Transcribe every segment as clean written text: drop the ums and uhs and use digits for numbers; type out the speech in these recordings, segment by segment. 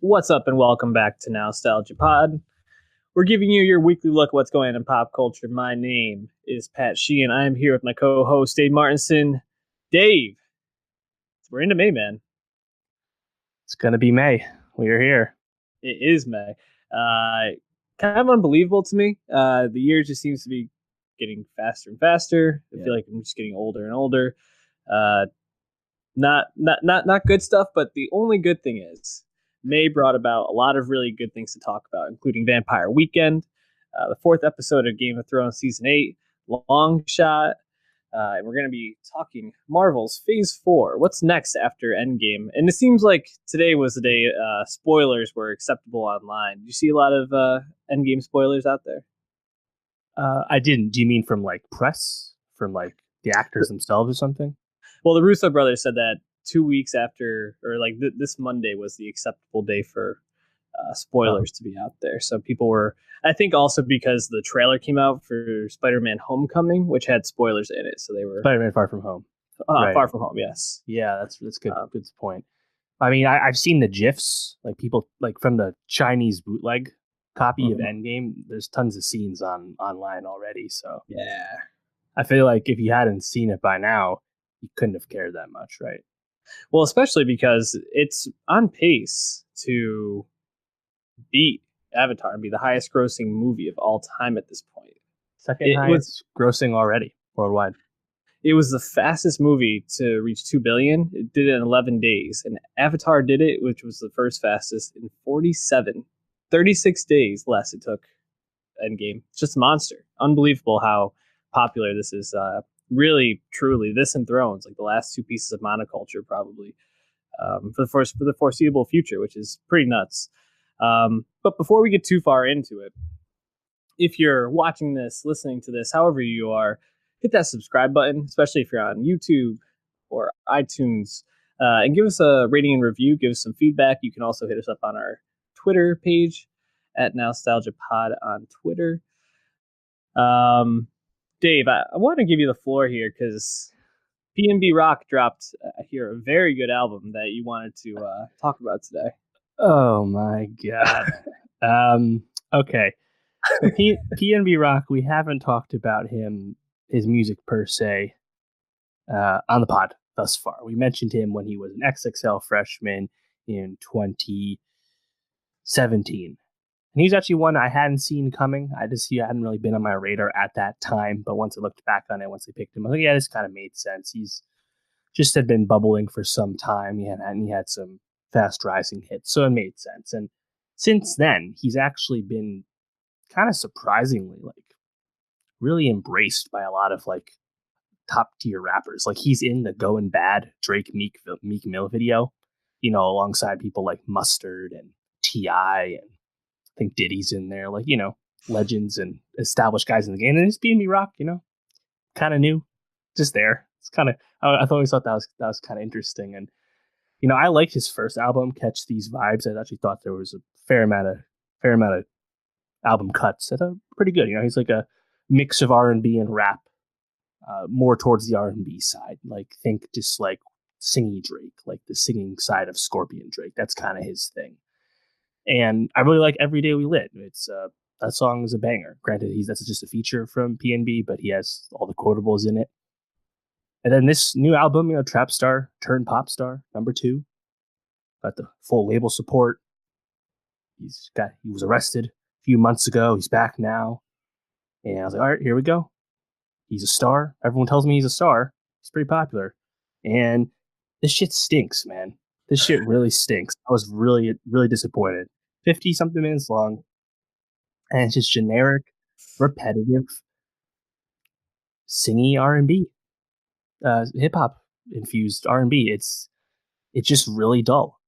What's up and welcome back to Nowstalgia Pod. We're giving you your weekly look at what's going on in pop culture. My name is Pat Sheehan. I am here with my co-host Dave Martinson. Dave, we're into May, man. It's going to be May. We're here. It is May. Kind of unbelievable to me. The year just seems to be getting faster and faster. I feel like I'm just getting older and older. Not good stuff, but the only good thing is May brought about a lot of really good things to talk about, including Vampire Weekend, the fourth episode of Game of Thrones Season 8, Long Shot, and we're going to be talking Marvel's Phase 4. What's next after Endgame? And it seems like today was the day spoilers were acceptable online. Did you see a lot of Endgame spoilers out there? I didn't. Do you mean from like press? From like the actors themselves or something? Well, the Russo brothers said that 2 weeks after, or like this Monday was the acceptable day for spoilers to be out there. So people were, I think also because the trailer came out for Spider-Man Homecoming, which had spoilers in it. So they were Spider-Man Far From Home. Right. Far From Home, yes. Yeah, that's good. Good point. I mean, I've seen the GIFs, like people like from the Chinese bootleg copy of Endgame. There's tons of scenes online already. So yeah, I feel like if you hadn't seen it by now, you couldn't have cared that much, right? Well, especially because it's on pace to beat Avatar and be the highest grossing movie of all time at this point. Second highest grossing already worldwide. It was the fastest movie to reach 2 billion. It did it in 11 days. And Avatar did it, which was the first fastest, in 36 days less it took Endgame. It's just a monster. Unbelievable how popular this is. Really, truly, this and Thrones, like the last two pieces of monoculture, probably for the foreseeable future, which is pretty nuts. But before we get too far into it, if you're watching this, listening to this, however you are, hit that subscribe button, especially if you're on YouTube or iTunes, and give us a rating and review. Give us some feedback. You can also hit us up on our Twitter page at NowstalgiaPod on Twitter. Dave, I want to give you the floor here because PNB Rock dropped here a very good album that you wanted to talk about today. Oh my god. Okay. So PNB Rock, we haven't talked about his music per se on the pod thus far. We mentioned him when he was an XXL freshman in 2017. And he's actually one I hadn't seen coming. He hadn't really been on my radar at that time. But once I looked back on it, once I picked him, I was like, yeah, this kind of made sense. He's just had been bubbling for some time. He had some fast rising hits. So it made sense. And since then, he's actually been kind of surprisingly like really embraced by a lot of like top tier rappers. Like he's in the Going Bad Drake Meek Mill video, alongside people like Mustard and T.I. and I think Diddy's in there, like, legends and established guys in the game. And it's PNB Rock, kind of new, just there. It's kind of, I've always thought that was kind of interesting. And, I liked his first album, Catch These Vibes. I actually thought there was a fair amount of album cuts that are pretty good. He's like a mix of R&B and rap, more towards the R&B side. Like, think just like singing Drake, like the singing side of Scorpion Drake. That's kind of his thing. And I really like Every Day We Lit. It's that song is a banger. Granted, that's just a feature from PNB, but he has all the quotables in it. And then this new album, Trapstar Turnt PopStar, #2. Got the full label support. He was arrested a few months ago. He's back now. And I was like, all right, here we go. He's a star. Everyone tells me he's a star. He's pretty popular. And this shit stinks, man. This shit really stinks. I was really, really disappointed. 50-something minutes long. And it's just generic, repetitive, singy R&B. Hip-hop infused R&B. It's just really dull.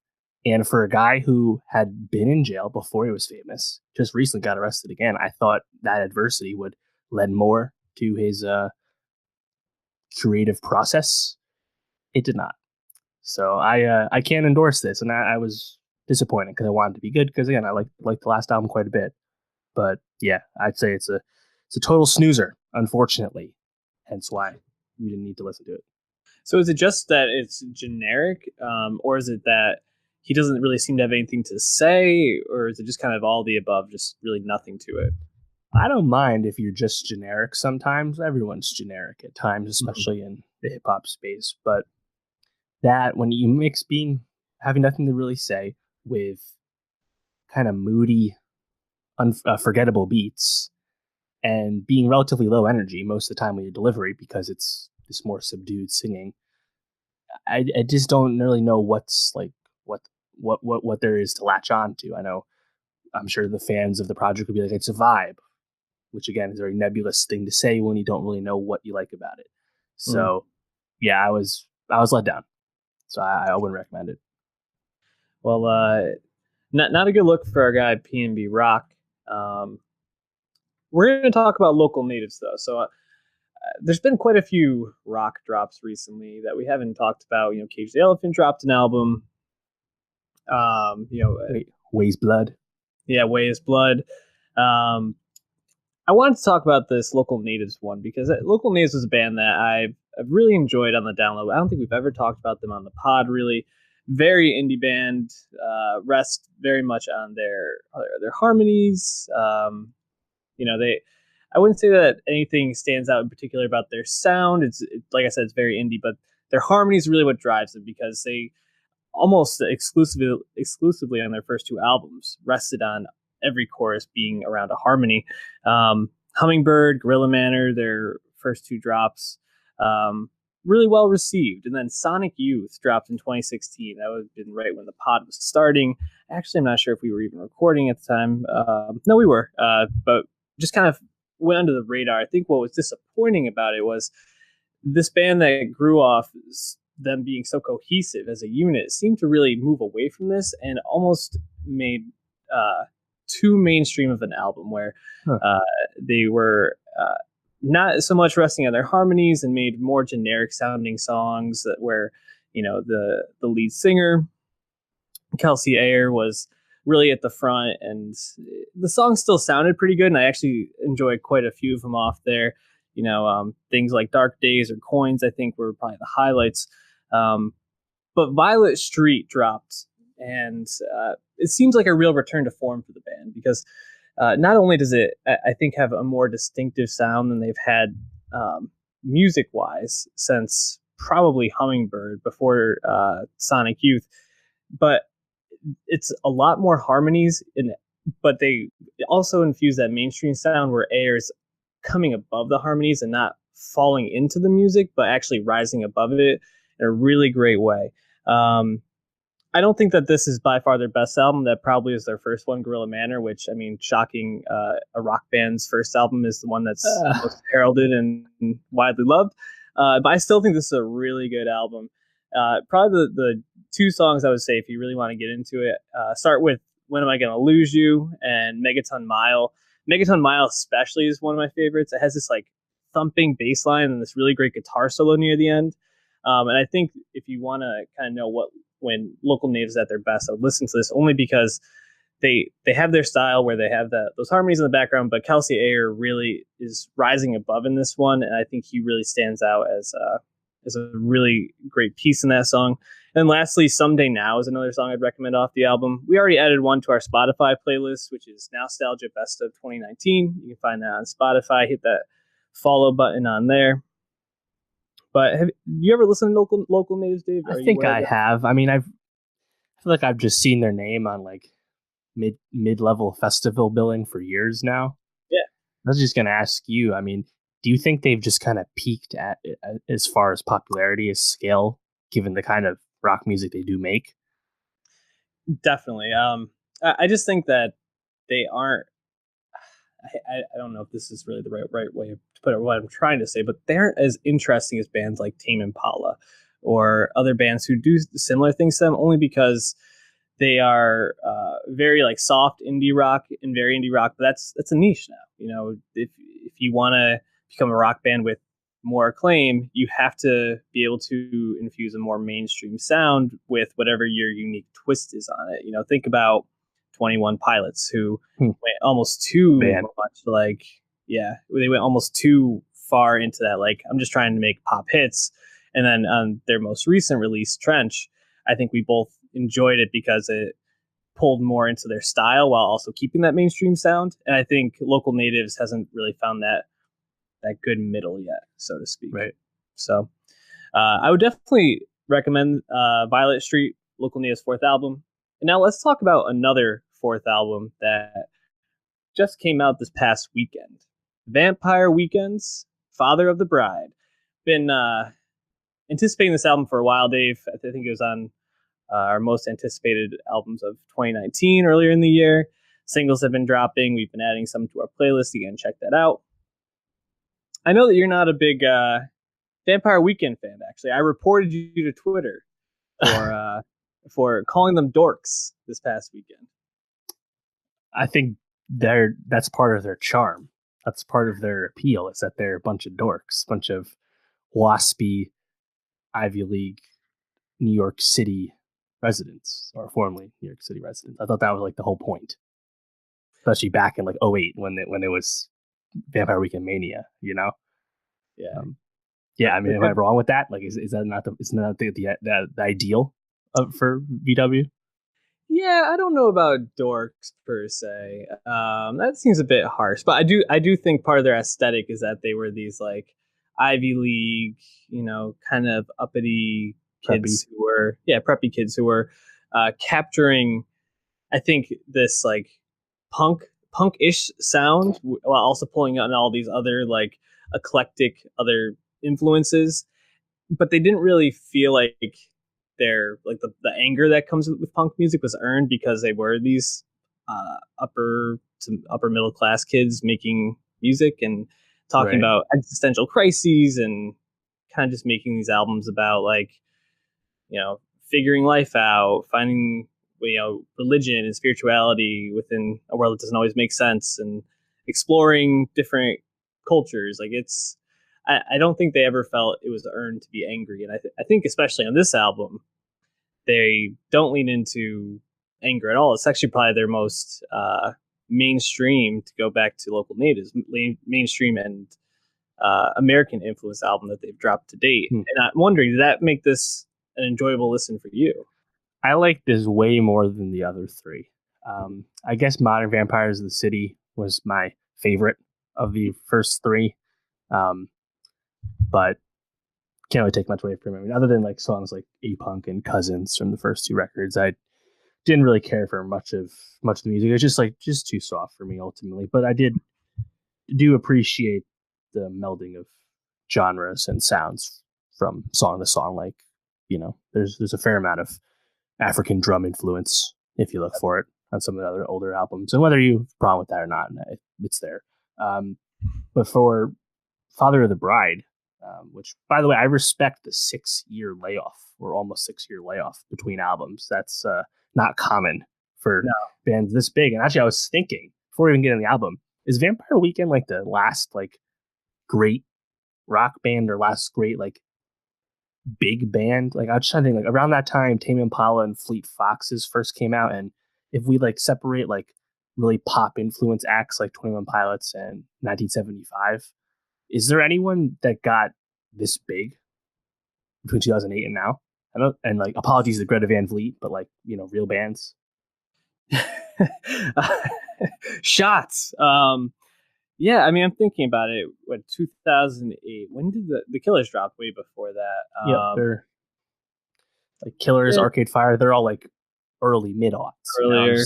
And for a guy who had been in jail before he was famous, just recently got arrested again, I thought that adversity would lend more to his creative process. It did not. So I can't endorse this, and I was disappointed because I wanted it to be good. Because again, I like the last album quite a bit, but yeah, I'd say it's a total snoozer, unfortunately. Hence why you didn't need to listen to it. So is it just that it's generic, or is it that he doesn't really seem to have anything to say, or is it just kind of all the above, just really nothing to it? I don't mind if you're just generic sometimes. Everyone's generic at times, especially in the hip hop space. But that when you mix being having nothing to really say with kind of moody, unforgettable beats and being relatively low energy most of the time with your delivery because it's this more subdued singing, I just don't really know what's like what there is to latch on to. I'm sure the fans of the project would be like, it's a vibe, which again is a very nebulous thing to say when you don't really know what you like about it. So yeah, I was let down. So I wouldn't recommend it. Well, not a good look for our guy PNB Rock. We're going to talk about local natives though. So there's been quite a few rock drops recently that we haven't talked about. You know, Cage the Elephant dropped an album. Weighs Blood. Yeah, Way is Blood. I wanted to talk about this Local Natives one because Local Natives was a band that I've really enjoyed on the download. I don't think we've ever talked about them on the pod, really. Very indie band, rest very much on their harmonies. I wouldn't say that anything stands out in particular about their sound. It's like I said, it's very indie, but their harmony is really what drives them because they almost exclusively on their first two albums rested on every chorus being around a harmony. Hummingbird, Gorilla Manor, their first two drops, really well received. And then Sonic Youth dropped in 2016. That would have been right when the pod was starting. Actually, I'm not sure if we were even recording at the time. No, we were, but just kind of went under the radar. I think what was disappointing about it was this band that grew off them being so cohesive as a unit seemed to really move away from this and almost made too mainstream of an album where they were not so much resting on their harmonies and made more generic sounding songs where, you know, the lead singer, Kelsey Ayer, was really at the front, and the songs still sounded pretty good. And I actually enjoyed quite a few of them off there. You know, things like Dark Days or Coins, I think, were probably the highlights. But Violet Street dropped, and it seems like a real return to form for the band because not only does it, I think, have a more distinctive sound than they've had music-wise since probably Hummingbird before Sonic Youth, but it's a lot more harmonies but they also infuse that mainstream sound where Ayer's coming above the harmonies and not falling into the music, but actually rising above it in a really great way. I don't think that this is by far their best album. That probably is their first one, Gorilla Manor, which, I mean, shocking. A rock band's first album is the one that's most heralded and widely loved. But I still think this is a really good album. Probably the two songs I would say, if you really want to get into it, start with When Am I Gonna Lose You and Megaton Mile. Megaton Mile especially is one of my favorites. It has this like thumping bass line and this really great guitar solo near the end. And I think if you want to kind of know when Local Natives at their best, I would listen to this only because they have their style where they have those harmonies in the background, but Kelsey Ayer really is rising above in this one, and I think he really stands out as a really great piece in that song. And lastly, Someday Now is another song I'd recommend off the album. We already added one to our Spotify playlist, which is Nowstalgia Best of 2019. You can find that on Spotify. Hit that follow button on there. But have you ever listened to local natives, Dave? I think I have. I mean, I feel like I've just seen their name on like mid-level festival billing for years now. Yeah. I was just going to ask you, I mean, do you think they've just kind of peaked at as far as popularity as scale, given the kind of rock music they do make? Definitely. I just think that they aren't. I don't know if this is really the right way to put it, what I'm trying to say, but they aren't as interesting as bands like Tame Impala or other bands who do similar things to them, only because they are very like soft indie rock and very indie rock. But that's a niche now. You know, if you want to become a rock band with more acclaim, you have to be able to infuse a more mainstream sound with whatever your unique twist is on it. You know, think about 21 Pilots, who went almost too much like, they went almost too far into that. Like, I'm just trying to make pop hits. And then on their most recent release, Trench, I think we both enjoyed it because it pulled more into their style while also keeping that mainstream sound. And I think Local Natives hasn't really found that good middle yet, so to speak. Right. So I would definitely recommend Violet Street, Local Natives' fourth album. And now let's talk about another fourth album that just came out this past weekend. Vampire Weekend's Father of the Bride. Been anticipating this album for a while, Dave. I think it was on our most anticipated albums of 2019 earlier in the year. Singles have been dropping. We've been adding some to our playlist. Again, check that out. I know that you're not a big Vampire Weekend fan, actually. I reported you to Twitter for calling them dorks this past weekend. I think that's part of their charm. That's part of their appeal, is that they're a bunch of dorks, a bunch of waspy Ivy League New York City residents, or formerly New York City residents. I thought that was like the whole point, especially back in like 2008 when it was Vampire Weekend Mania, you know? Yeah. Yeah, I mean, am I wrong with that? Like, is that not the ideal for VW? Yeah, I don't know about dorks per se. That seems a bit harsh, but I do think part of their aesthetic is that they were these like Ivy League, kind of uppity kids who were preppy kids who were capturing, I think, this like punk-ish sound while also pulling on all these other like eclectic other influences, but they didn't really feel like their like the anger that comes with punk music was earned because they were these upper middle class kids making music and talking about existential crises and kind of just making these albums about like figuring life out, finding religion and spirituality within a world that doesn't always make sense, and exploring different cultures. Like I don't think they ever felt it was earned to be angry. And I think especially on this album, they don't lean into anger at all. It's actually probably their most mainstream, to go back to Local Natives, mainstream and American influence album that they've dropped to date. And I'm wondering, did that make this an enjoyable listen for you? I like this way more than the other three. I guess Modern Vampires of the City was my favorite of the first three. But can't really take much away from it. I mean, other than like songs like A-Punk and Cousins from the first two records, I didn't really care for much of the music. It's just too soft for me ultimately. But I do appreciate the melding of genres and sounds from song to song. Like, there's a fair amount of African drum influence if you look for it on some of the other older albums. And whether you have a problem with that or not, it's there. But for Father of the Bride, which, by the way, I respect the 6-year layoff, or almost 6-year layoff between albums. That's not common for bands this big. And actually, I was thinking, before we even get in the album, is Vampire Weekend like the last like great rock band or last great like big band? Like, I was trying to think, like around that time, Tame Impala and Fleet Foxes first came out, and if we like separate like really pop influence acts like 21 Pilots and 1975, is there anyone that got this big between 2008 and now? And like, apologies to Greta Van Fleet, but like, real bands. Shots. Yeah, I mean, I'm thinking about it. What, 2008? When did the Killers drop? Way before that. Yeah, they're like Killers, Arcade Fire. They're all like early mid-aughts. Earlier.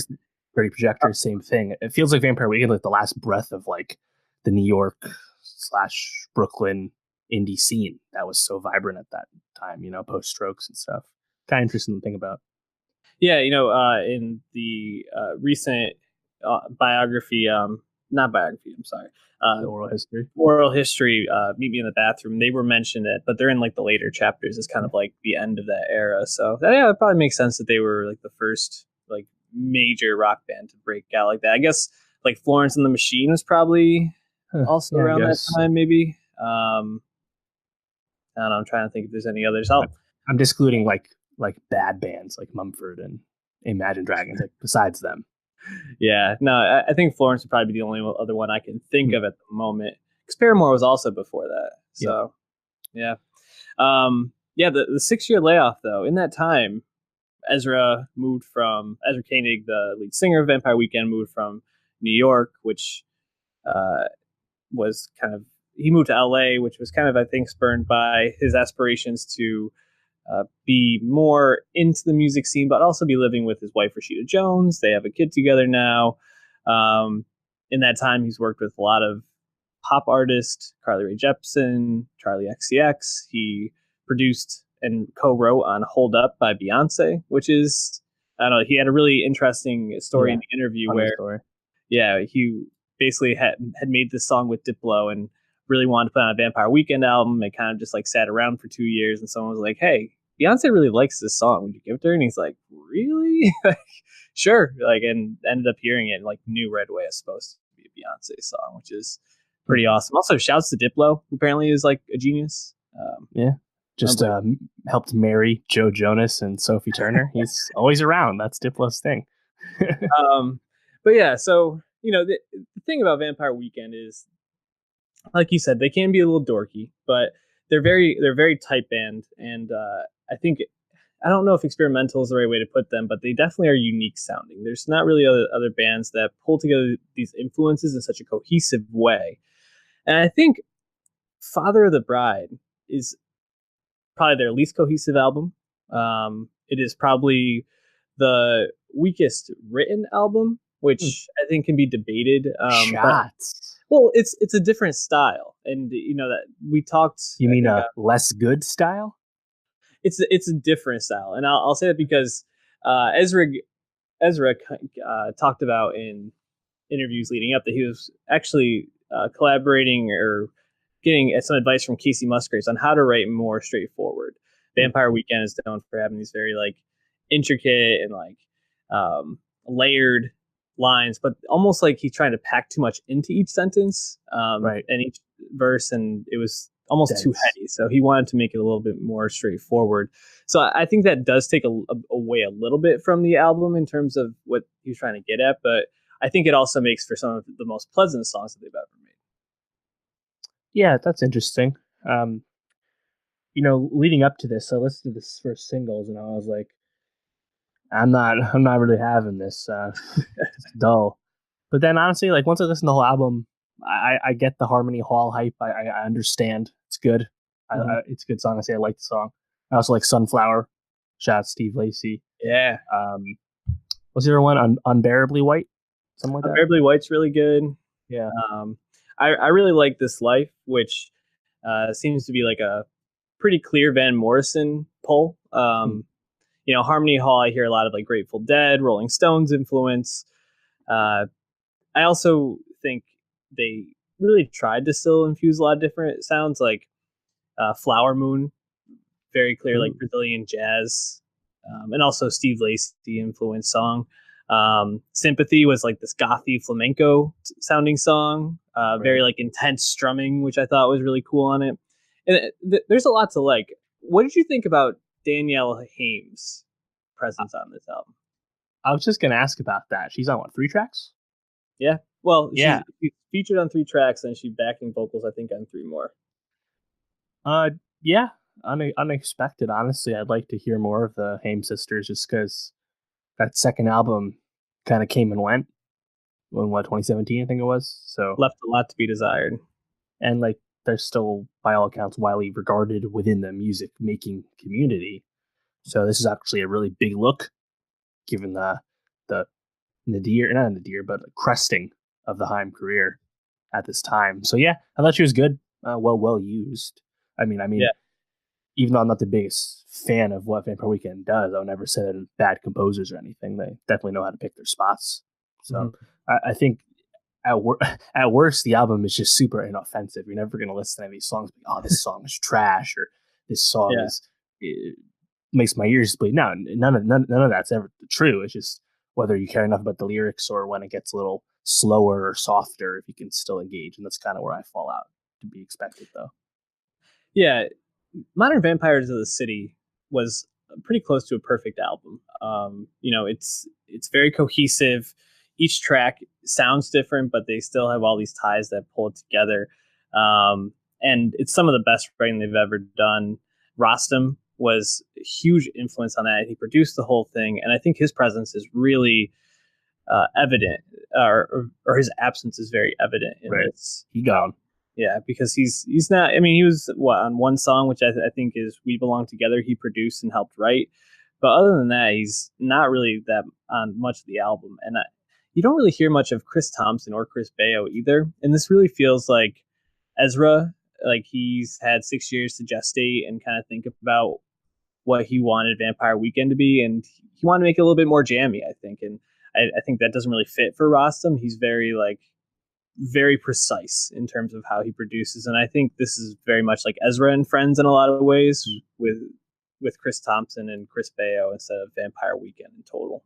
Pretty Projector, same thing. It feels like Vampire Weekend, like the last breath of like the New York / Brooklyn indie scene that was so vibrant at that time, post Strokes and stuff. Kind of interesting to think about. Yeah, in the recent biography, not biography, I'm sorry, oral history, Meet Me in the Bathroom, they were mentioned it, but they're in like the later chapters. It's kind of like the end of that era. So it probably makes sense that they were like the first like major rock band to break out like that. I guess like Florence and the Machine was probably also around that time, maybe. I don't know. I'm trying to think if there's any others. I'm excluding like bad bands like Mumford and Imagine Dragons, like besides them. Yeah, no, I think Florence would probably be the only other one I can think of at the moment. Because Paramore was also before that. So, yeah. The 6-year layoff, though, in that time, Ezra Koenig, the lead singer of Vampire Weekend, moved from New York, which uh, was kind of he moved to LA, which was kind of I think spurned by his aspirations to be more into the music scene, but also be living with his wife Rashida Jones. They have a kid together now. In that time, he's worked with a lot of pop artists, Carly Rae Jepsen, Charlie XCX. He produced and co-wrote on "Hold Up" by Beyonce, which is I don't know. He had a really interesting story in the interview where, he basically had made this song with Diplo and really wanted to put on a Vampire Weekend album. It kind of just like sat around for 2 years, and someone was like, "Hey, Beyonce really likes this song. Would you give it to her?" And he's like, "Really?" Sure. Like, and ended up hearing it and like knew right away it's supposed to be a Beyonce song, which is pretty awesome. Also, shouts to Diplo, who apparently is like a genius. Just helped marry Joe Jonas and Sophie Turner. He's always around. That's Diplo's thing. But yeah, so the thing about Vampire Weekend is, like you said, they can be a little dorky, but they're very tight band, and I think I don't know if experimental is the right way to put them, but they definitely are unique sounding. There's not really other bands that pull together these influences in such a cohesive way, and I think Father of the Bride is probably their least cohesive album. It is probably the weakest written album, which I think can be debated. Shots. Well, it's a different style, and that we talked. You mean a less good style? It's a different style, and I'll say that because Ezra talked about in interviews leading up that he was actually collaborating or getting some advice from Casey Musgraves on how to write more straightforward. Vampire Weekend is known for having these very like intricate and like layered lines, but almost like he's trying to pack too much into each sentence and each verse, and it was almost too heady. So he wanted to make it a little bit more straightforward. So I think that does take away a little bit from the album in terms of what he's trying to get at, but I think it also makes for some of the most pleasant songs that they've ever made. Yeah, that's interesting. Leading up to this, I listened to this first singles, and I was like, I'm not really having this. It's dull. But then honestly, like once I listened to the whole album, I get the Harmony Hall hype. I understand. It's good. It's a good song. I like the song. I also like Sunflower. Shout out Steve Lacy. Yeah. What's the other one? Unbearably White? Something like that? Unbearably White's really good. Yeah. I really like This Life, which seems to be like a pretty clear Van Morrison pull. Harmony Hall, I hear a lot of like Grateful Dead, Rolling Stones influence. I also think they really tried to still infuse a lot of different sounds, like Flower Moon, very clear like Brazilian jazz, and also Steve Lacy influenced song. Sympathy was like this gothy flamenco sounding song, very like intense strumming, which I thought was really cool on it. And there's a lot to like. What did you think about Danielle Hames' presence on this album? I was just going to ask about that. She's on 3 tracks? Yeah. Well, she's featured on 3 tracks, and she's backing vocals, I think, on 3 more. Yeah. Unexpected, honestly. I'd like to hear more of the Hames sisters, just because that second album kind of came and went. In 2017, I think it was. So left a lot to be desired. And like, they're still, by all accounts, widely regarded within the music making community. So this is actually a really big look, given the nadir, not nadir, but cresting of the Haim career at this time. So yeah, I thought she was good, well used. I mean, yeah. Even though I'm not the biggest fan of what Vampire Weekend does, I would never say they're bad composers or anything. They definitely know how to pick their spots. So I think at worst, the album is just super inoffensive. You're never going to listen to any of these songs and be, oh, this song is trash, or this song makes my ears bleed. No, none of that's ever true. It's just whether you care enough about the lyrics or when it gets a little slower or softer, if you can still engage. And that's kind of where I fall out, to be expected, though. Yeah. Modern Vampires of the City was pretty close to a perfect album. It's very cohesive. Each track sounds different, but they still have all these ties that pull it together. And it's some of the best writing they've ever done. Rostam was a huge influence on that. He produced the whole thing, and I think his presence is really evident, or his absence is very evident in this. He gone. Yeah, because he's not. I mean, he was on one song, which I think is "We Belong Together." He produced and helped write, but other than that, he's not really that on much of the album. And you don't really hear much of Chris Thompson or Chris Baio either. And this really feels like Ezra, like he's had 6 years to gestate and kind of think about what he wanted Vampire Weekend to be, and he wanted to make it a little bit more jammy, I think. And I think that doesn't really fit for Rostam. He's very precise in terms of how he produces, and I think this is very much like Ezra and Friends in a lot of ways, with Chris Thompson and Chris Baio instead of Vampire Weekend in total.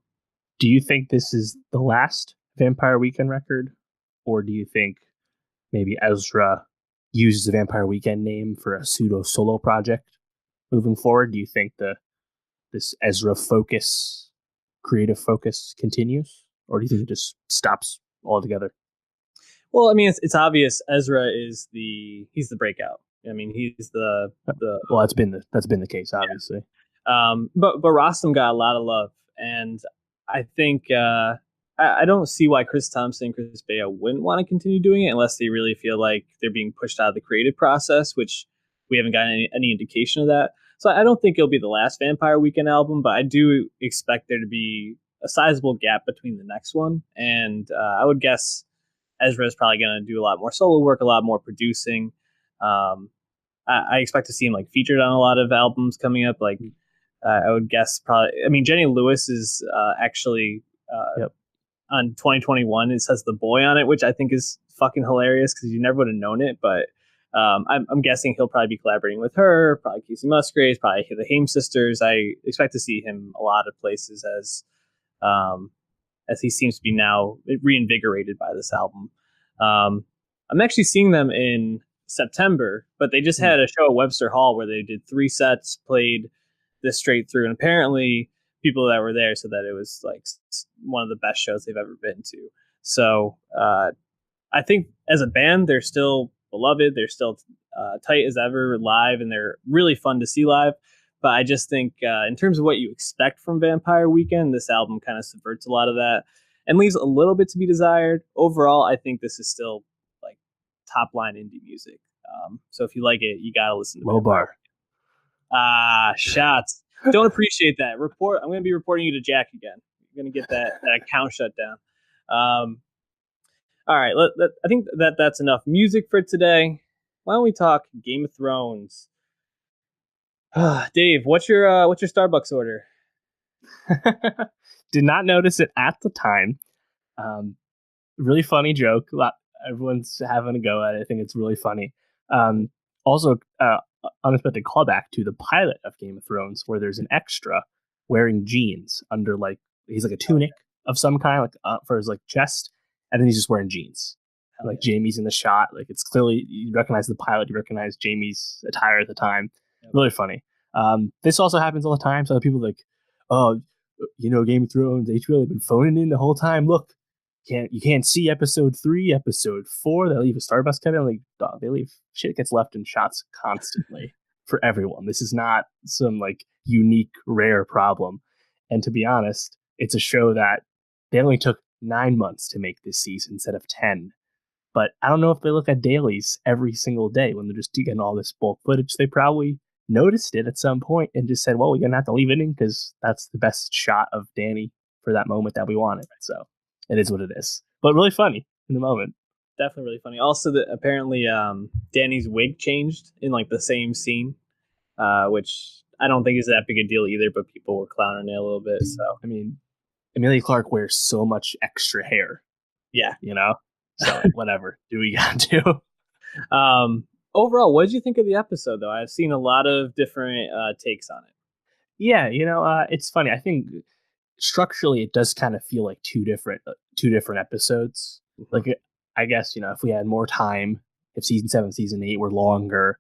Do you think this is the last Vampire Weekend record, or do you think maybe Ezra uses the Vampire Weekend name for a pseudo solo project moving forward? Do you think this Ezra creative focus continues, or do you think it just stops altogether? Well, I mean, it's obvious Ezra is he's the breakout. I mean, he's the well, that's been the case, obviously. Yeah. But Rostam got a lot of love, and I think I don't see why Chris Thompson and Chris Baio wouldn't want to continue doing it unless they really feel like they're being pushed out of the creative process, which we haven't gotten any indication of that. So I don't think it'll be the last Vampire Weekend album, but I do expect there to be a sizable gap between the next one, and I would guess Ezra is probably going to do a lot more solo work, a lot more producing. I expect to see him like featured on a lot of albums coming up. Like I would guess probably. I mean, Jenny Lewis is actually on 2021. It says The Boy on it, which I think is fucking hilarious because you never would have known it. But I'm guessing he'll probably be collaborating with her, probably Casey Musgraves, probably the Haim sisters. I expect to see him a lot of places as he seems to be now reinvigorated by this album. I'm actually seeing them in September, but they just had a show at Webster Hall where they did 3 sets, played this straight through, and apparently people that were there said that it was like one of the best shows they've ever been to. So I think as a band, they're still beloved. They're still tight as ever live, and they're really fun to see live. But I just think in terms of what you expect from Vampire Weekend, this album kind of subverts a lot of that and leaves a little bit to be desired. Overall, I think this is still like top line indie music. So if you like it, you got to listen to Low Vampire. Bar. Shots. Don't appreciate that. I'm going to be reporting you to Jack again. You're going to get that account shut down. All right. I think that's enough music for today. Why don't we talk Game of Thrones? Dave, what's your Starbucks order? Did not notice it at the time. Really funny joke. Everyone's having a go at it. I think it's really funny. Also, unexpected callback to the pilot of Game of Thrones, where there's an extra wearing jeans under he's like a tunic of some kind, for his chest, and then he's just wearing jeans. Jamie's in the shot. It's clearly you recognize the pilot, you recognize Jamie's attire at the time. Really funny. This also happens all the time. So people oh, Game of Thrones, HBO, they've been phoning in the whole time. Look, you can't see episode 3, episode 4. They leave a Starbucks cabin. They leave shit gets left in shots constantly for everyone. This is not some unique, rare problem. And to be honest, it's a show that they only took 9 months to make this season instead of 10. But I don't know if they look at dailies every single day when they're just getting all this bulk footage. They probably noticed it at some point and just said, well, we're going to have to leave it in because that's the best shot of Dany for that moment that we wanted. So it is what it is. But really funny in the moment. Definitely really funny. Also, apparently Dany's wig changed in the same scene, which I don't think is that big a deal either, but people were clowning it a little bit. So I mean, Emilia Clarke wears so much extra hair. Yeah. So whatever. Do we got to? Overall, what did you think of the episode, though? I've seen a lot of different takes on it. Yeah, it's funny. I think structurally, it does kind of feel like two different episodes. Mm-hmm. I guess if we had more time, if season 7, season 8 were longer,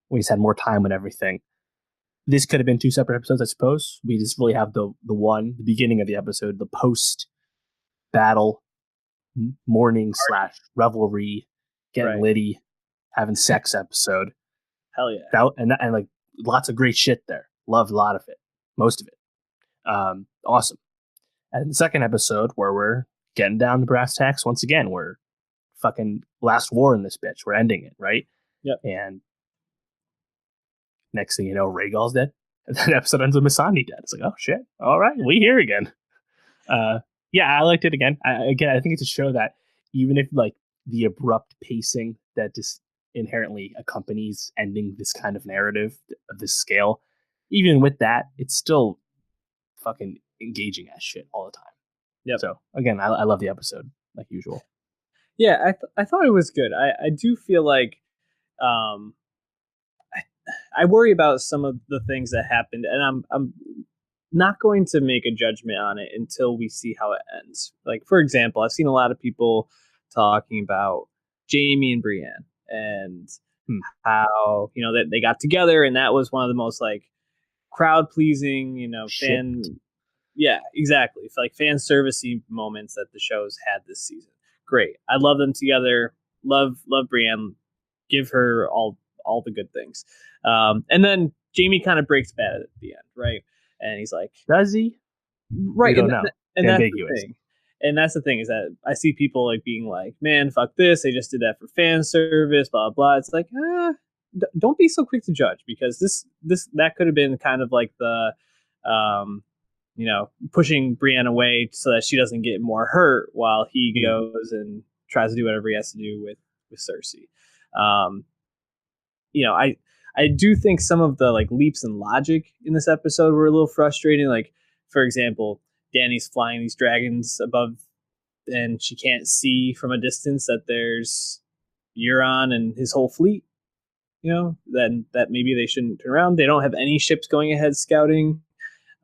we just had more time and everything. This could have been 2 separate episodes, I suppose. We just really have the beginning of the episode, the post battle morning / revelry, getting litty, having sex episode. Hell yeah. And lots of great shit there. Loved a lot of it, most of it. Awesome. And the second episode, where we're getting down to brass tacks once again, we're fucking last war in this bitch. We're ending it, right? Yep. And next thing you know, Rhaegal's dead. And that episode ends with Missandei dead. It's like, oh shit! All right, we here again. Yeah, I liked it again. I think it's a show that even if like the abrupt pacing that just inherently accompanies ending this kind of narrative of this scale, even with that, it's still fucking engaging as shit all the time. Yep. So again, I love the episode like usual. Yeah, I thought it was good. I do feel like I worry about some of the things that happened, and I'm not going to make a judgment on it until we see how it ends. Like, for example, I've seen a lot of people talking about Jamie and Brienne and how, you know, that they got together, and that was one of the most like crowd pleasing, you know, fan. Yeah, exactly. It's like fan servicey moments that the show's had this season. Great. I love them together. Love Brienne. Give her all the good things. And then Jamie kind of breaks bad at the end, right? And he's like, does he? Right. We don't know. And that's ambiguous. the thing. And that's the thing, is that I see people like being like, man, fuck this. They just did that for fan service, blah, blah. It's like, don't be so quick to judge, because that could have been kind of like the, you know, pushing Brienne away so that she doesn't get more hurt while he goes and tries to do whatever he has to do with Cersei. You know, I do think some of the like leaps in logic in this episode were a little frustrating. Like, for example, Dany's flying these dragons above, and she can't see from a distance that there's Euron and his whole fleet. You know, that maybe they shouldn't turn around. They don't have any ships going ahead scouting.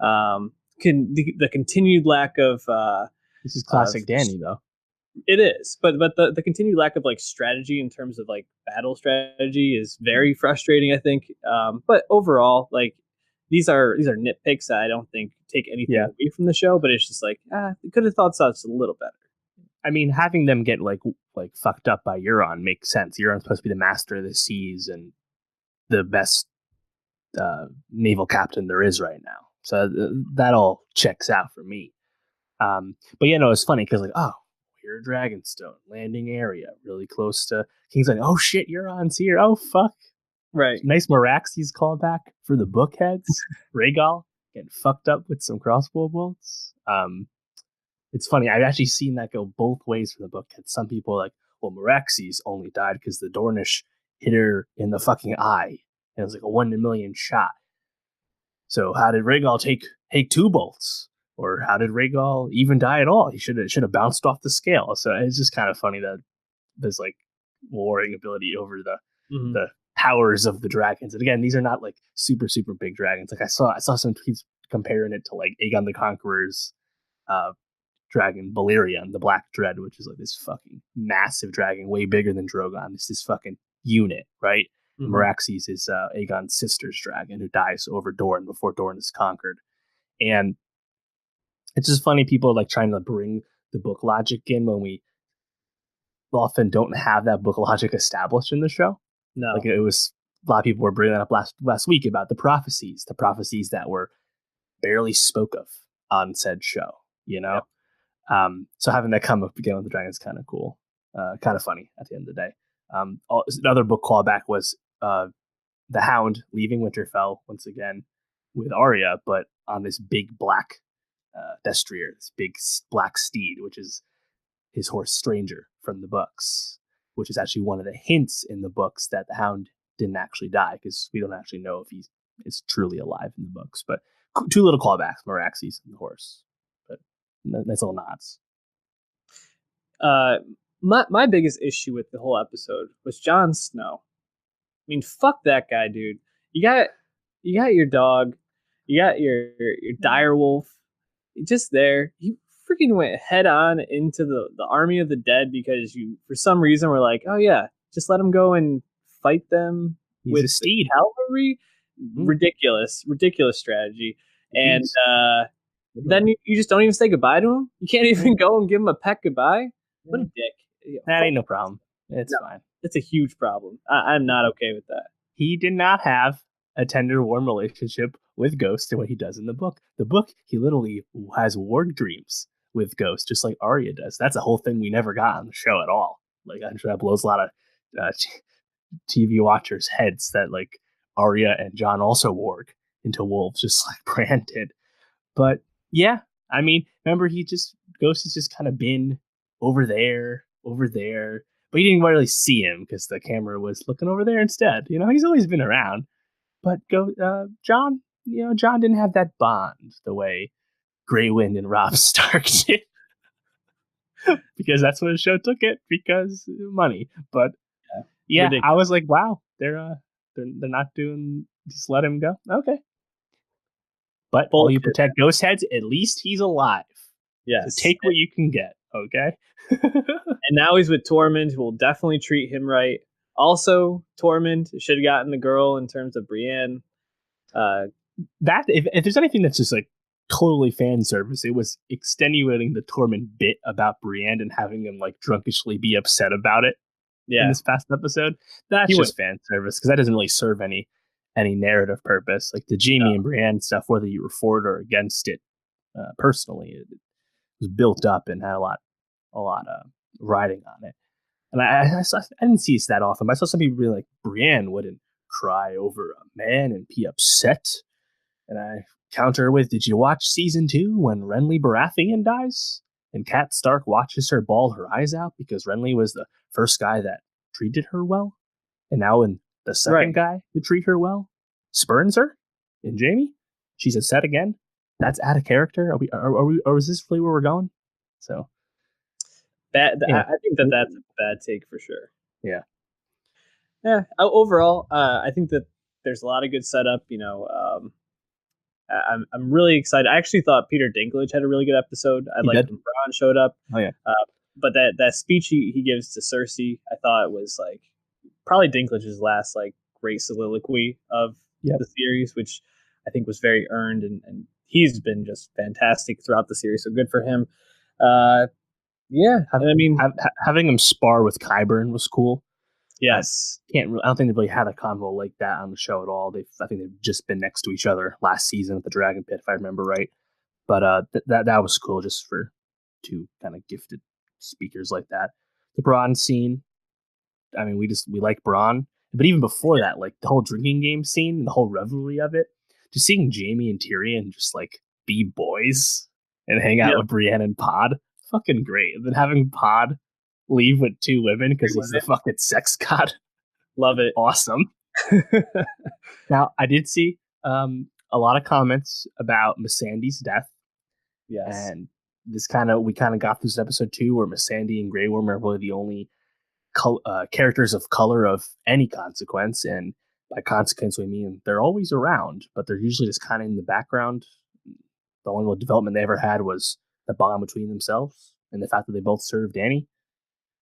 The continued lack of this is classic Dany though. It is, but the continued lack of like strategy in terms of like battle strategy is very frustrating, I think. But overall, like these are nitpicks that I don't think take anything away from the show, but it's just like, they could have thought such a little better. I mean, having them get like fucked up by Euron makes sense. Euron's supposed to be the master of the seas and the best naval captain there is right now. So that all checks out for me. But yeah, no, it's funny because like, oh, we're Dragonstone landing area, really close to King's Landing. Oh shit, Euron's here. Oh fuck. Right. Nice Meraxes callback for the bookheads. Rhaegal getting fucked up with some crossbow bolts. It's funny. I've actually seen that go both ways for the bookheads. Some people are like, well, Meraxes only died because the Dornish hit her in the fucking eye, and it was like a 1 in a million shot. So how did Rhaegal take 2 bolts? Or how did Rhaegal even die at all? He should have bounced off the scale. So it's just kind of funny that there's like warring ability over the powers of the dragons. And again, these are not like super, super big dragons. Like I saw some tweets comparing it to like Aegon the Conqueror's dragon Balerion, the Black Dread, which is like this fucking massive dragon, way bigger than Drogon. It's this fucking unit, right? Meraxes is Aegon's sister's dragon who dies over Dorne before Dorne is conquered. And it's just funny people like trying to bring the book logic in when we often don't have that book logic established in the show. No. Like it was, a lot of people were bringing that up last week about the prophecies that were barely spoke of on said show, you know? Yep. So having that come up again with the dragon is kind of cool. Kind of funny at the end of the day. Another book callback was the Hound leaving Winterfell once again with Arya, but on this big black destrier, this big black steed, which is his horse Stranger from the books, which is actually one of the hints in the books that the Hound didn't actually die, because we don't actually know if he is truly alive in the books. But 2 little callbacks, Meraxes and the horse, but nice little nods. My biggest issue with the whole episode was Jon Snow. I mean, fuck that guy, dude. You got your dog, you got your direwolf, just there. You freaking went head on into the army of the dead because you, for some reason, were like, oh yeah, just let him go and fight them. He's with a steed. Cavalry. Ridiculous strategy. And then you just don't even say goodbye to him. You can't even go and give him a pet goodbye. What a dick. That ain't no problem. It's fine. It's a huge problem. I'm not okay with that. He did not have a tender, warm relationship with Ghost than what he does in the book. The book, he literally has war dreams with Ghost, just like Arya does. That's a whole thing we never got on the show at all. Like, I'm sure that blows a lot of TV watchers' heads that like Arya and Jon also warg into wolves, just like Bran did. But yeah, I mean, remember Ghost has just kind of been over there, but you didn't really see him because the camera was looking over there instead. He's always been around, but Jon, Jon didn't have that bond the way Grey Wind and Robb Stark did. Because that's what the show took it, because money. But yeah, ridiculous. I was like, wow, they're not doing, just let him go. Okay. But while you protect Ghost Heads, at least he's alive. Yes. So take what you can get, okay? And now he's with Tormund, who will definitely treat him right. Also, Tormund should have gotten the girl in terms of Brienne. That if there's anything that's just like totally fan service, it was extenuating the Tormund bit about Brienne and having him like drunkishly be upset about it. Yeah. In this past episode, that's just fan service, because that doesn't really serve any narrative purpose. Like the Jaime and Brienne stuff, whether you were for it or against it, personally, it was built up and had a lot of riding on it. And I didn't see it that often. I saw some people be like, Brienne wouldn't cry over a man and be upset. And I counter with, did you watch season 2 when Renly Baratheon dies and Cat Stark watches her bawl her eyes out because Renly was the first guy that treated her well, and now in the second guy to treat her well spurns her in Jaime, she's upset again? That's out of character. Are we or is this really where we're going? So I think that's a bad take for sure. Yeah. Overall, I think that there's a lot of good setup. I'm really excited. I actually thought Peter Dinklage had a really good episode. I liked when Bronn showed up. Oh yeah. But that speech he gives to Cersei, I thought was like probably Dinklage's last like great soliloquy of the series, which I think was very earned, and he's been just fantastic throughout the series. So good for him. Having him spar with Qyburn was cool. Yes, I don't think they've really had a convo like that on the show at all. I think they've just been next to each other last season at the Dragon Pit, if I remember right. But that was cool, just for two kind of gifted speakers like that. The Bronn scene, I mean, we like Bronn, but even before that, like the whole drinking game scene, the whole revelry of it, just seeing Jaime and Tyrion just like be boys and hang out with Brienne and Pod, fucking great. And then having Pod leave with 2 women because he's the fucking sex god. Love it. Awesome. Now, I did see a lot of comments about Missandei's death. Yes. And we kind of got through this episode 2 where Missandei and Grey Worm are really the only characters of color of any consequence. And by consequence, we mean they're always around, but they're usually just kind of in the background. The only real development they ever had was the bond between themselves and the fact that they both served Dany.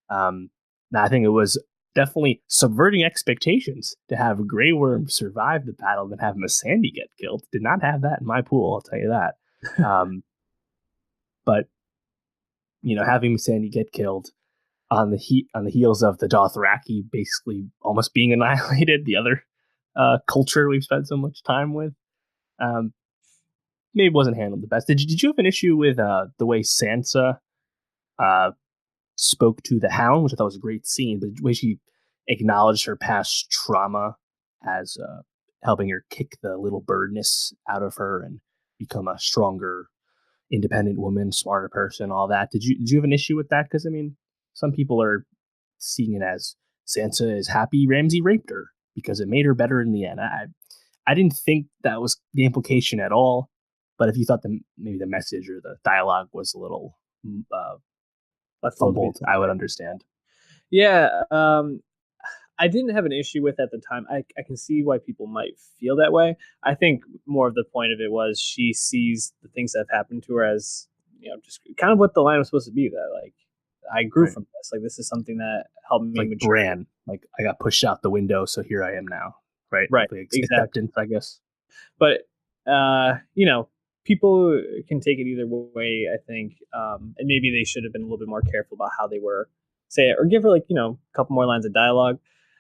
Now, I think it was definitely subverting expectations to have Grey Worm survive the battle and have Missandei get killed. Did not have that in my pool, I'll tell you that. But having Missandei get killed on the heels of the Dothraki basically almost being annihilated, the other culture we've spent so much time with, maybe wasn't handled the best. Did you have an issue with the way Sansa spoke to the Hound, which I thought was a great scene, but the way she acknowledged her past trauma as helping her kick the little birdness out of her and become a stronger, independent woman, smarter person, all that. Did you have an issue with that? Because I mean, some people are seeing it as Sansa is happy Ramsay raped her because it made her better in the end. I didn't think that was the implication at all. But if you thought maybe the message or the dialogue was a little fumbled, I would understand. Yeah, I didn't have an issue with at the time. I can see why people might feel that way. I think more of the point of it was she sees the things that have happened to her as, just kind of what the line was supposed to be, that like, I grew from this. Like, this is something that helped me like mature. Bran, like I got pushed out the window, so here I am now. Right. Like, acceptance, I guess. But people can take it either way, I think. And maybe they should have been a little bit more careful about how they were say it, or give her a couple more lines of dialogue.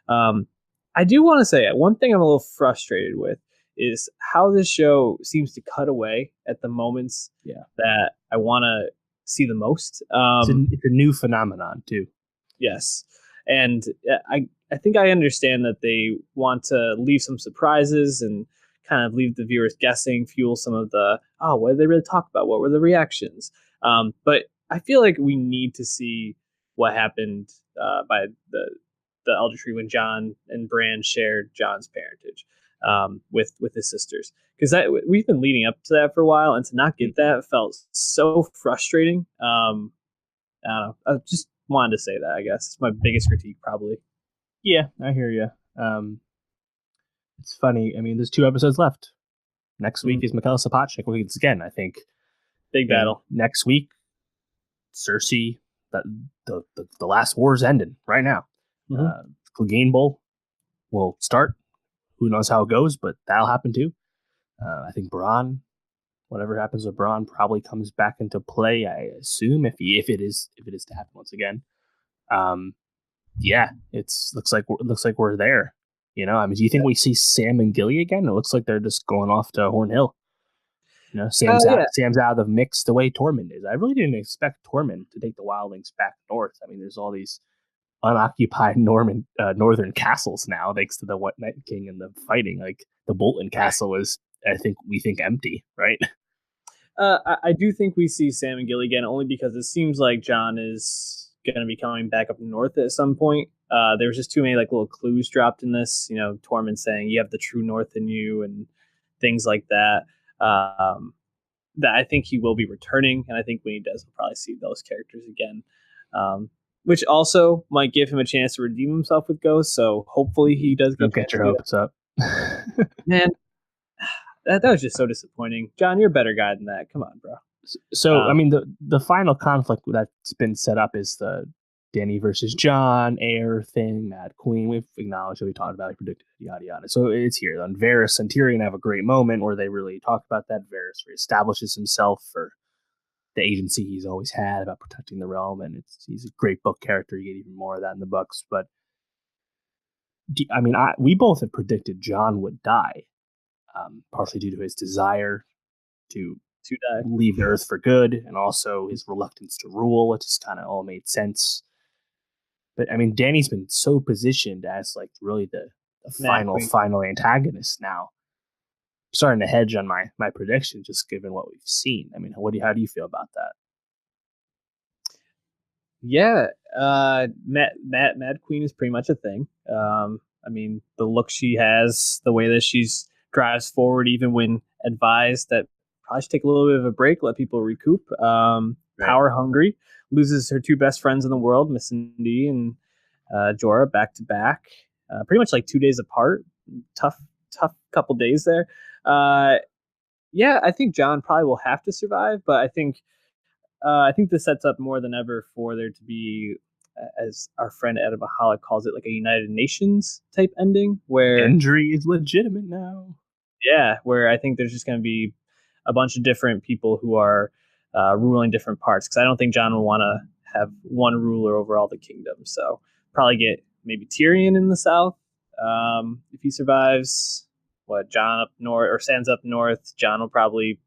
I do want to say one thing I'm a little frustrated with. is how this show seems to cut away at the moments that I want to see the most. It's a new phenomenon too. Yes, and I think I understand that they want to leave some surprises and kind of leave the viewers guessing, fuel some of the what did they really talk about? What were the reactions? But I feel like we need to see what happened by the Elder Tree when John and Bran shared John's parentage with his sisters, because we've been leading up to that for a while, and to not get that felt so frustrating. I don't know. I just wanted to say that. I guess it's my biggest critique, probably. Yeah, I hear you. It's funny. I mean, there's 2 episodes left. Next week is Mikhail Sapochnik. Once again, I think big battle. Next week, Cersei. The last war's ending right now. Clegane Bowl will start. Who knows how it goes, but that'll happen too. I think Bronn, whatever happens with Bronn, probably comes back into play. I assume if it is to happen once again. Yeah, looks like we're there. You know, I mean, do you think we see Sam and Gilly again? It looks like they're just going off to Horn Hill. You know, Sam's out of the mix the way Tormund is. I really didn't expect Tormund to take the wildlings back north. I mean, there's all these unoccupied northern castles now, thanks to the White Night King and the fighting. Like the Bolton Castle is, we think empty, right? I do think we see Sam and Gilly again, only because it seems like John is going to be coming back up north at some point. There was just too many like little clues dropped in this. You know, Tormund saying you have the true north in you and things like that. That I think he will be returning, and I think when he does, we'll probably see those characters again. Which also might give him a chance to redeem himself with Ghost. So hopefully he does get your hopes up. Man, that was just so disappointing. John, you're a better guy than that. Come on, bro. So I mean, the final conflict that's been set up is the Dany versus Jon heir thing. Mad Queen, we've acknowledged that, we talked about it, predicted, yada yada. So it's here. Then Varys and Tyrion have a great moment where they really talk about that. Varys reestablishes himself for the agency he's always had about protecting the realm, and he's a great book character. You get even more of that in the books. But I mean, we both have predicted Jon would die, partially due to his desire to leave the Earth for good, and also his reluctance to rule. It just kind of all made sense. But I mean, Dany's been so positioned as like really the final antagonist now. I'm starting to hedge on my prediction, just given what we've seen. I mean, how do you feel about that? Yeah, Mad Queen is pretty much a thing. I mean, the look she has, the way that she's drives forward, even when advised that probably should take a little bit of a break, let people recoup. Power hungry, loses her 2 best friends in the world, Missandei and Jorah, back to back, pretty much like 2 days apart. Tough couple days there. Yeah, I think Jon probably will have to survive, but I think this sets up more than ever for there to be, as our friend Adam Mahalik calls it, like a United Nations type ending where Gendry is legitimate now. Yeah, where I think there's just going to be a bunch of different people who are ruling different parts, because I don't think Jon will want to have one ruler over all the kingdom. So probably get maybe Tyrion in the south if he survives. Jon up north, or Sands up north. Jon will probably,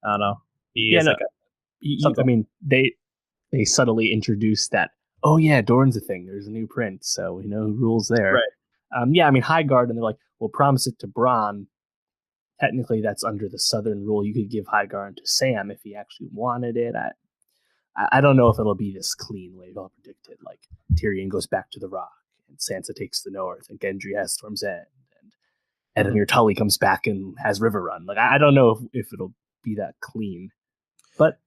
I don't know. I mean, they subtly introduced that. Oh yeah, Dorne's a thing. There's a new prince, so we know who rules there. Right. Yeah, I mean, Highgarden, and they're like, we'll promise it to Bronn. Technically, that's under the Southern rule. You could give Highgarden to Sam if he actually wanted it. I don't know if it'll be this clean way all predicted. Like Tyrion goes back to the Rock, and Sansa takes the North, and Gendry has Storm's End, and Edmure Tully comes back and has Riverrun. Like I don't know if it'll be that clean, but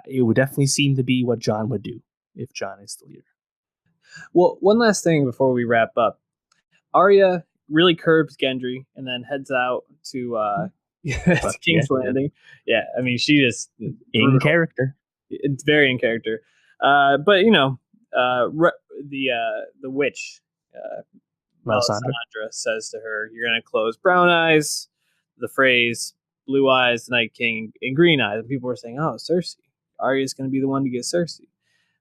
it would definitely seem to be what Jon would do if Jon is the leader. Well, one last thing before we wrap up. Arya really curbs Gendry and then heads out to King's Landing. Yeah, I mean, she just in character. It's very in character. But you know, the witch, Melisandre, says to her, "You're gonna close brown eyes." The phrase "blue eyes, the Night King," and green eyes. And people were saying, "Oh, Cersei. Arya's gonna be the one to get Cersei."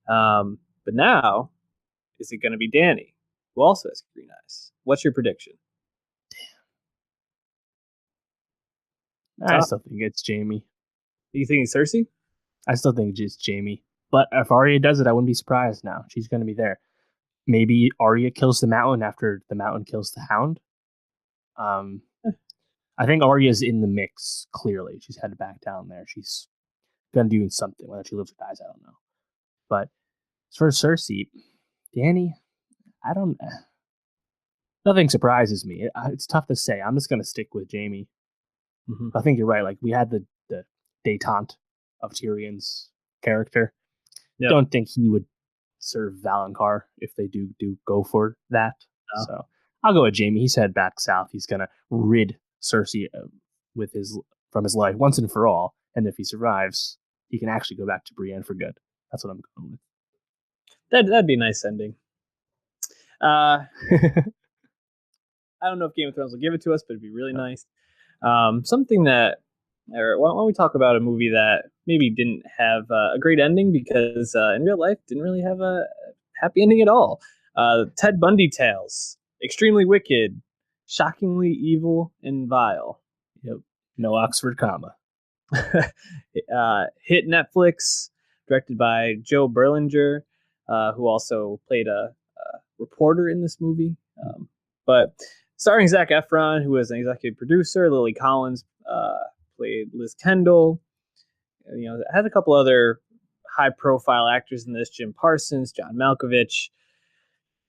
But now, is it gonna be Dany, who also has green eyes? What's your prediction? I still think it's Jamie. You think it's Cersei? I still think it's Jamie. But if Arya does it, I wouldn't be surprised now. She's going to be there. Maybe Arya kills the Mountain after the Mountain kills the Hound. I think Arya's in the mix, clearly. She's had to back down there. She's going to do something. Whether she lives or dies, I don't know. But as far as Cersei, Danny, I don't... Nothing surprises me. It's tough to say. I'm just going to stick with Jamie. Mm-hmm. I think you're right. Like, we had the detente of Tyrion's character. Yep. Don't think he would serve Valonqar if they do go for that. No. So I'll go with Jamie. He's headed back south. He's going to rid Cersei from his life once and for all. And if he survives, he can actually go back to Brienne for good. That's what I'm going with. That'd be a nice ending. I don't know if Game of Thrones will give it to us, but it'd be really nice. Something that, or why don't we talk about a movie that maybe didn't have a great ending because in real life didn't really have a happy ending at all. Ted Bundy Tales, extremely wicked, shockingly evil and vile. Yep. No Oxford comma. Hit Netflix, directed by Joe Berlinger, who also played a reporter in this movie. But starring Zac Efron, who was an executive producer. Lily Collins played Liz Kendall. You know, it had a couple other high-profile actors in this: Jim Parsons, John Malkovich,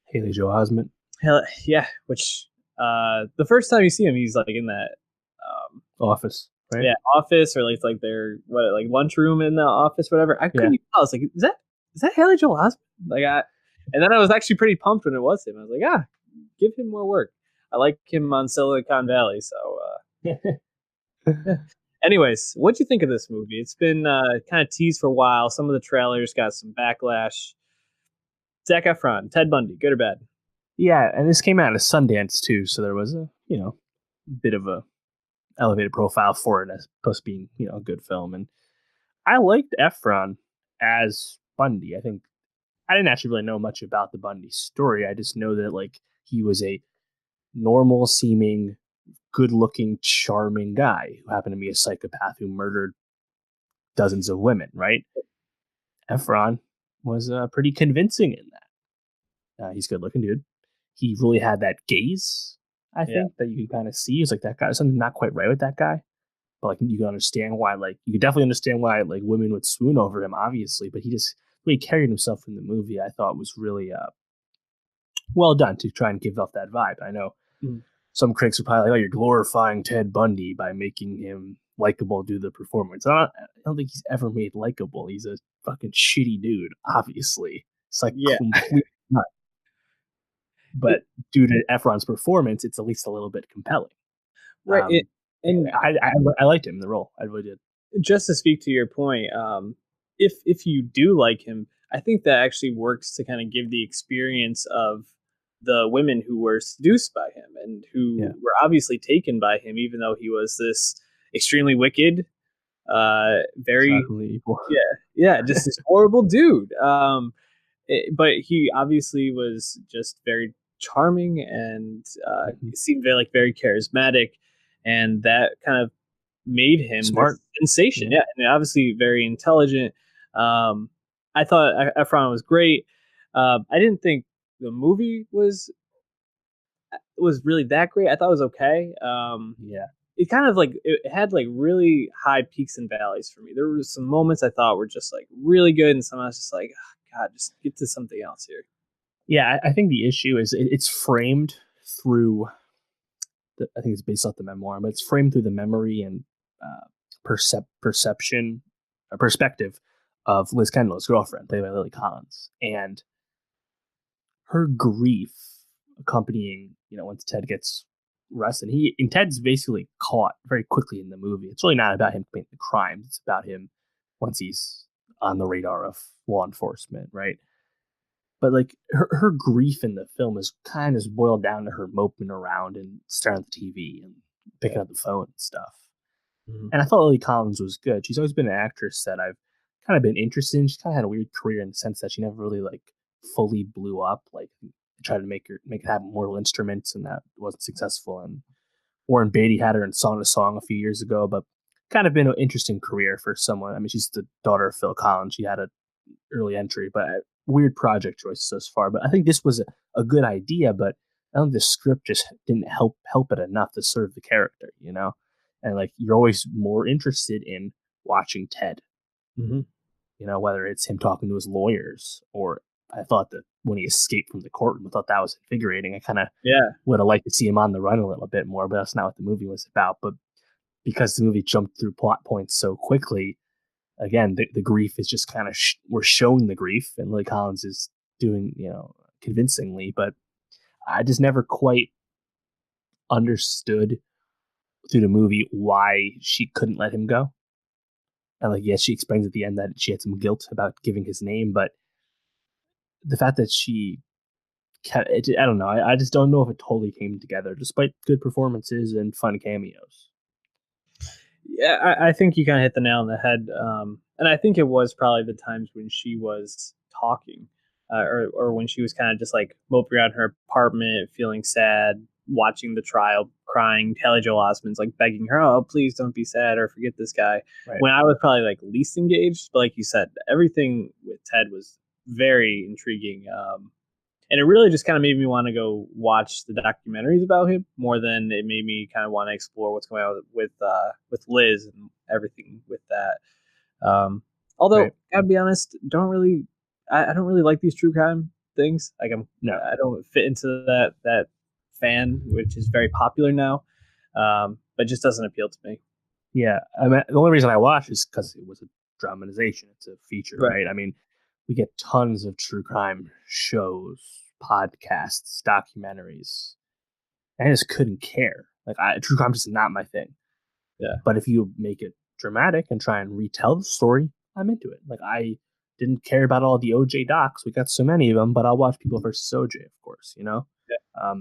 Haley Joel Osment. Yeah, which the first time you see him, he's like in that office, right? Yeah, office, or like their lunchroom in the office, whatever. I couldn't. I was like, is that Haley Joel Osment? And then I was actually pretty pumped when it was him. I was like, give him more work. I like him on Silicon Valley, so. Anyways, what'd you think of this movie? It's been kind of teased for a while. Some of the trailers got some backlash. Zac Efron, Ted Bundy, good or bad? Yeah, and this came out of Sundance too, so there was a bit of a elevated profile for it as opposed to being a good film. And I liked Efron as Bundy. I think I didn't actually really know much about the Bundy story. I just know that he was a normal seeming, good looking, charming guy who happened to be a psychopath who murdered dozens of women, right? Efron was pretty convincing in that. He's a good looking dude. He really had that gaze, I think, that you can kind of see. It's like that guy, there's something not quite right with that guy. But you can understand why, you can definitely understand why women would swoon over him, obviously. But he just really carried himself in the movie. I thought was really well done to try and give off that vibe. I know some critics are probably like, you're glorifying Ted Bundy by making him likable due to the performance. I don't think he's ever made likable. He's a fucking shitty dude, obviously. It's completely nuts. But due to Efron's performance, it's at least a little bit compelling. Right. I liked him in the role. I really did. Just to speak to your point, if you do like him, I think that actually works to kind of give the experience of the women who were seduced by him and who were obviously taken by him, even though he was this extremely wicked, very evil. Just this horrible dude. But he obviously was just very charming and seemed very charismatic, and that kind of made him smart sensation. And obviously very intelligent. I thought Efron was great. I didn't think the movie was really that great. I thought it was okay. It kind of it had really high peaks and valleys for me. There were some moments I thought were just really good, and some I was just like, oh, God, just get to something else here. Yeah, I think the issue is it's framed through. I think it's based off the memoir, but it's framed through the memory and perception, perspective of Liz Kendall, his girlfriend, played by Lily Collins, and her grief accompanying, once Ted gets arrested. Ted's basically caught very quickly in the movie. It's really not about him committing the crimes. It's about him once he's on the radar of law enforcement, right? But her grief in the film is kind of boiled down to her moping around and staring at the TV and picking up the phone and stuff. Mm-hmm. And I thought Lily Collins was good. She's always been an actress that I've kind of been interested in. She's kind of had a weird career in the sense that she never really fully blew up. Tried to make it have Mortal Instruments, and that wasn't successful. And Warren Beatty had her in Song to Song a few years ago, but kind of been an interesting career for someone. I mean, she's the daughter of Phil Collins. She had an early entry, but weird project choices thus far. But I think this was a good idea, but I don't think the script just didn't help it enough to serve the character, you know? And like, you're always more interested in watching Ted, Mm-hmm. you know, whether it's him talking to his lawyers, or I thought that when he escaped from the courtroom, I thought that was invigorating. I kind of Yeah. would have liked to see him on the run a little bit more, but that's not what the movie was about. But because the movie jumped through plot points so quickly, again, the grief is just kind of we're showing the grief, and Lily Collins is doing, you know, convincingly, but I just never quite understood through the movie why she couldn't let him go. And like, yes, she explains at the end that she had some guilt about giving his name, but the fact that she kept it, I don't know. I just don't know if it totally came together, despite good performances and fun cameos. Yeah, I think you kind of hit the nail on the head. And I think it was probably the times when she was talking, or when she was kind of just like moping around her apartment, feeling sad, watching the trial, crying. Haley Joel Osment's like begging her, "Oh, please don't be sad or forget this guy." Right. When I was probably like least engaged, but like you said, everything with Ted was very intriguing. And it really just kind of made me want to go watch the documentaries about him more than it made me kind of want to explore what's going on with Liz and everything with that. Although, Right. gotta be honest, I don't really like these true crime things. Like I don't fit into that fan, which is very popular now. But just doesn't appeal to me. Yeah, I mean, the only reason I watched is because it was a dramatization. It's a feature, Right. right? I mean, we get tons of true crime shows, podcasts, documentaries. I just couldn't care. Like, true crime is not my thing. Yeah. But if you make it dramatic and try and retell the story, I'm into it. Like, I didn't care about all the OJ docs. We got so many of them, but I'll watch People versus OJ, of course. You know. Yeah.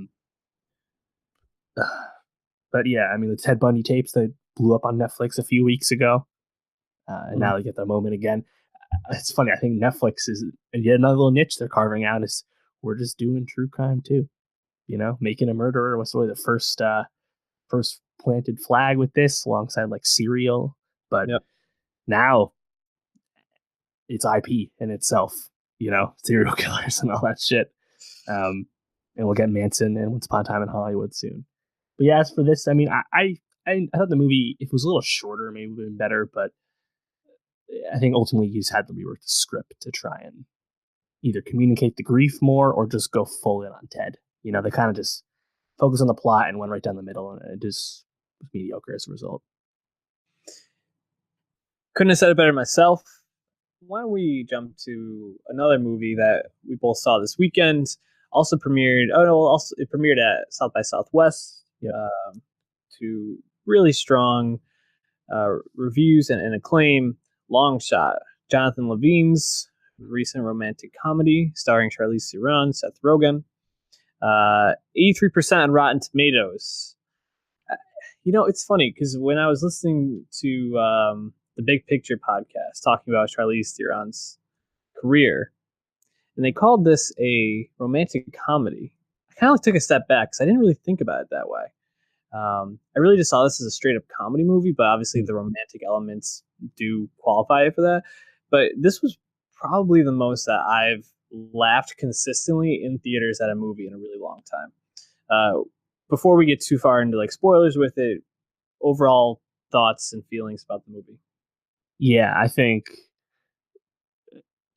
But yeah, I mean, the Ted Bundy tapes that blew up on Netflix a few weeks ago, and now they get the moment again. It's funny. I think Netflix is yet another little niche they're carving out. Is we're just doing true crime too. You know, making a murderer was really the first planted flag with this, alongside like Serial. But Yep. now it's IP in itself. You know, serial killers and all that shit. And we'll get Manson and Once Upon a Time in Hollywood soon. But yeah, as for this, I mean, I thought the movie, if it was a little shorter, maybe would have been better. But I think ultimately you just had to rework the script to try and either communicate the grief more or just go full in on Ted. You know, they kind of just focus on the plot and went right down the middle, and it just was mediocre as a result. Couldn't have said it better myself. Why don't we jump to another movie that we both saw this weekend? Also premiered. Oh no! Also, it premiered at South by Southwest. Yeah. To really strong reviews and acclaim. Long Shot. Jonathan Levine's recent romantic comedy starring Charlize Theron, Seth Rogen. 83% on Rotten Tomatoes. You know, it's funny because when I was listening to the Big Picture podcast talking about Charlize Theron's career, and they called this a romantic comedy, I kind of took a step back because I didn't really think about it that way. I really just saw this as a straight up comedy movie, but obviously the romantic elements do qualify it for that. But this was probably the most that I've laughed consistently in theaters at a movie in a really long time. Before we get too far into like spoilers with it, overall thoughts and feelings about the movie. Yeah, I think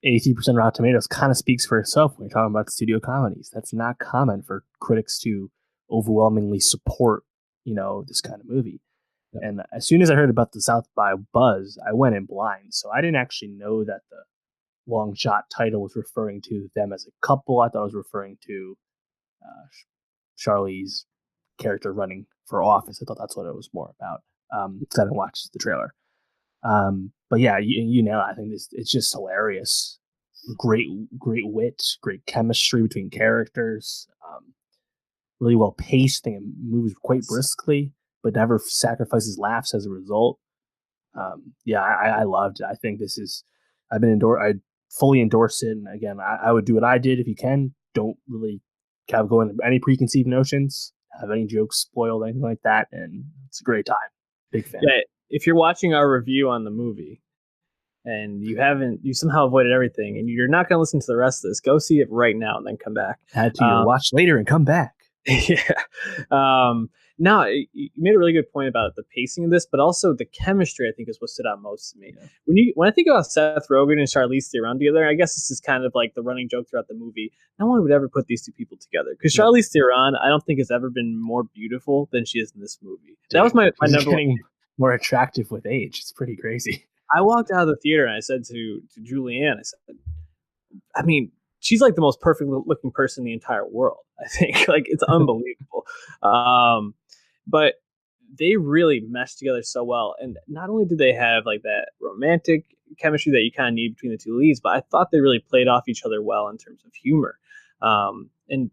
83% Rotten Tomatoes kind of speaks for itself when you're talking about studio comedies. That's not common for critics to overwhelmingly support, you know, this kind of movie. Yeah. And as soon as I heard about the South by buzz, I went in blind. So I didn't actually know that the Long Shot title was referring to them as a couple. I thought it was referring to Charlize's character running for office. I thought that's what it was more about. Because I didn't watch the trailer. But yeah, you know, I think it's just hilarious. Great wit, great chemistry between characters. Really well paced. It moves quite briskly, but never sacrifices laughs as a result. Yeah, I loved it. I think this is. I fully endorse it. And again, I would do what I did if you can. Don't really have go into any preconceived notions. Have any jokes spoiled, anything like that, and it's a great time. Big fan. Yeah, if you're watching our review on the movie and you somehow avoided everything and you're not going to listen to the rest of this, go see it right now and then come back. Add to your watch later and come back. Yeah. No, you made a really good point about the pacing of this, but also the chemistry, I think, is what stood out most to me. Yeah. When I think about Seth Rogen and Charlize Theron together, I guess this is kind of like the running joke throughout the movie. No one would ever put these two people together because Charlize Theron, I don't think has ever been more beautiful than she is in this movie. Dude, that was my number one. More attractive with age. It's pretty crazy. I walked out of the theater and I said to Julianne, I said, I mean, she's like the most perfect looking person in the entire world. I think like it's unbelievable. But they really meshed together so well. And not only did they have like that romantic chemistry that you kind of need between the two leads, but I thought they really played off each other well in terms of humor. And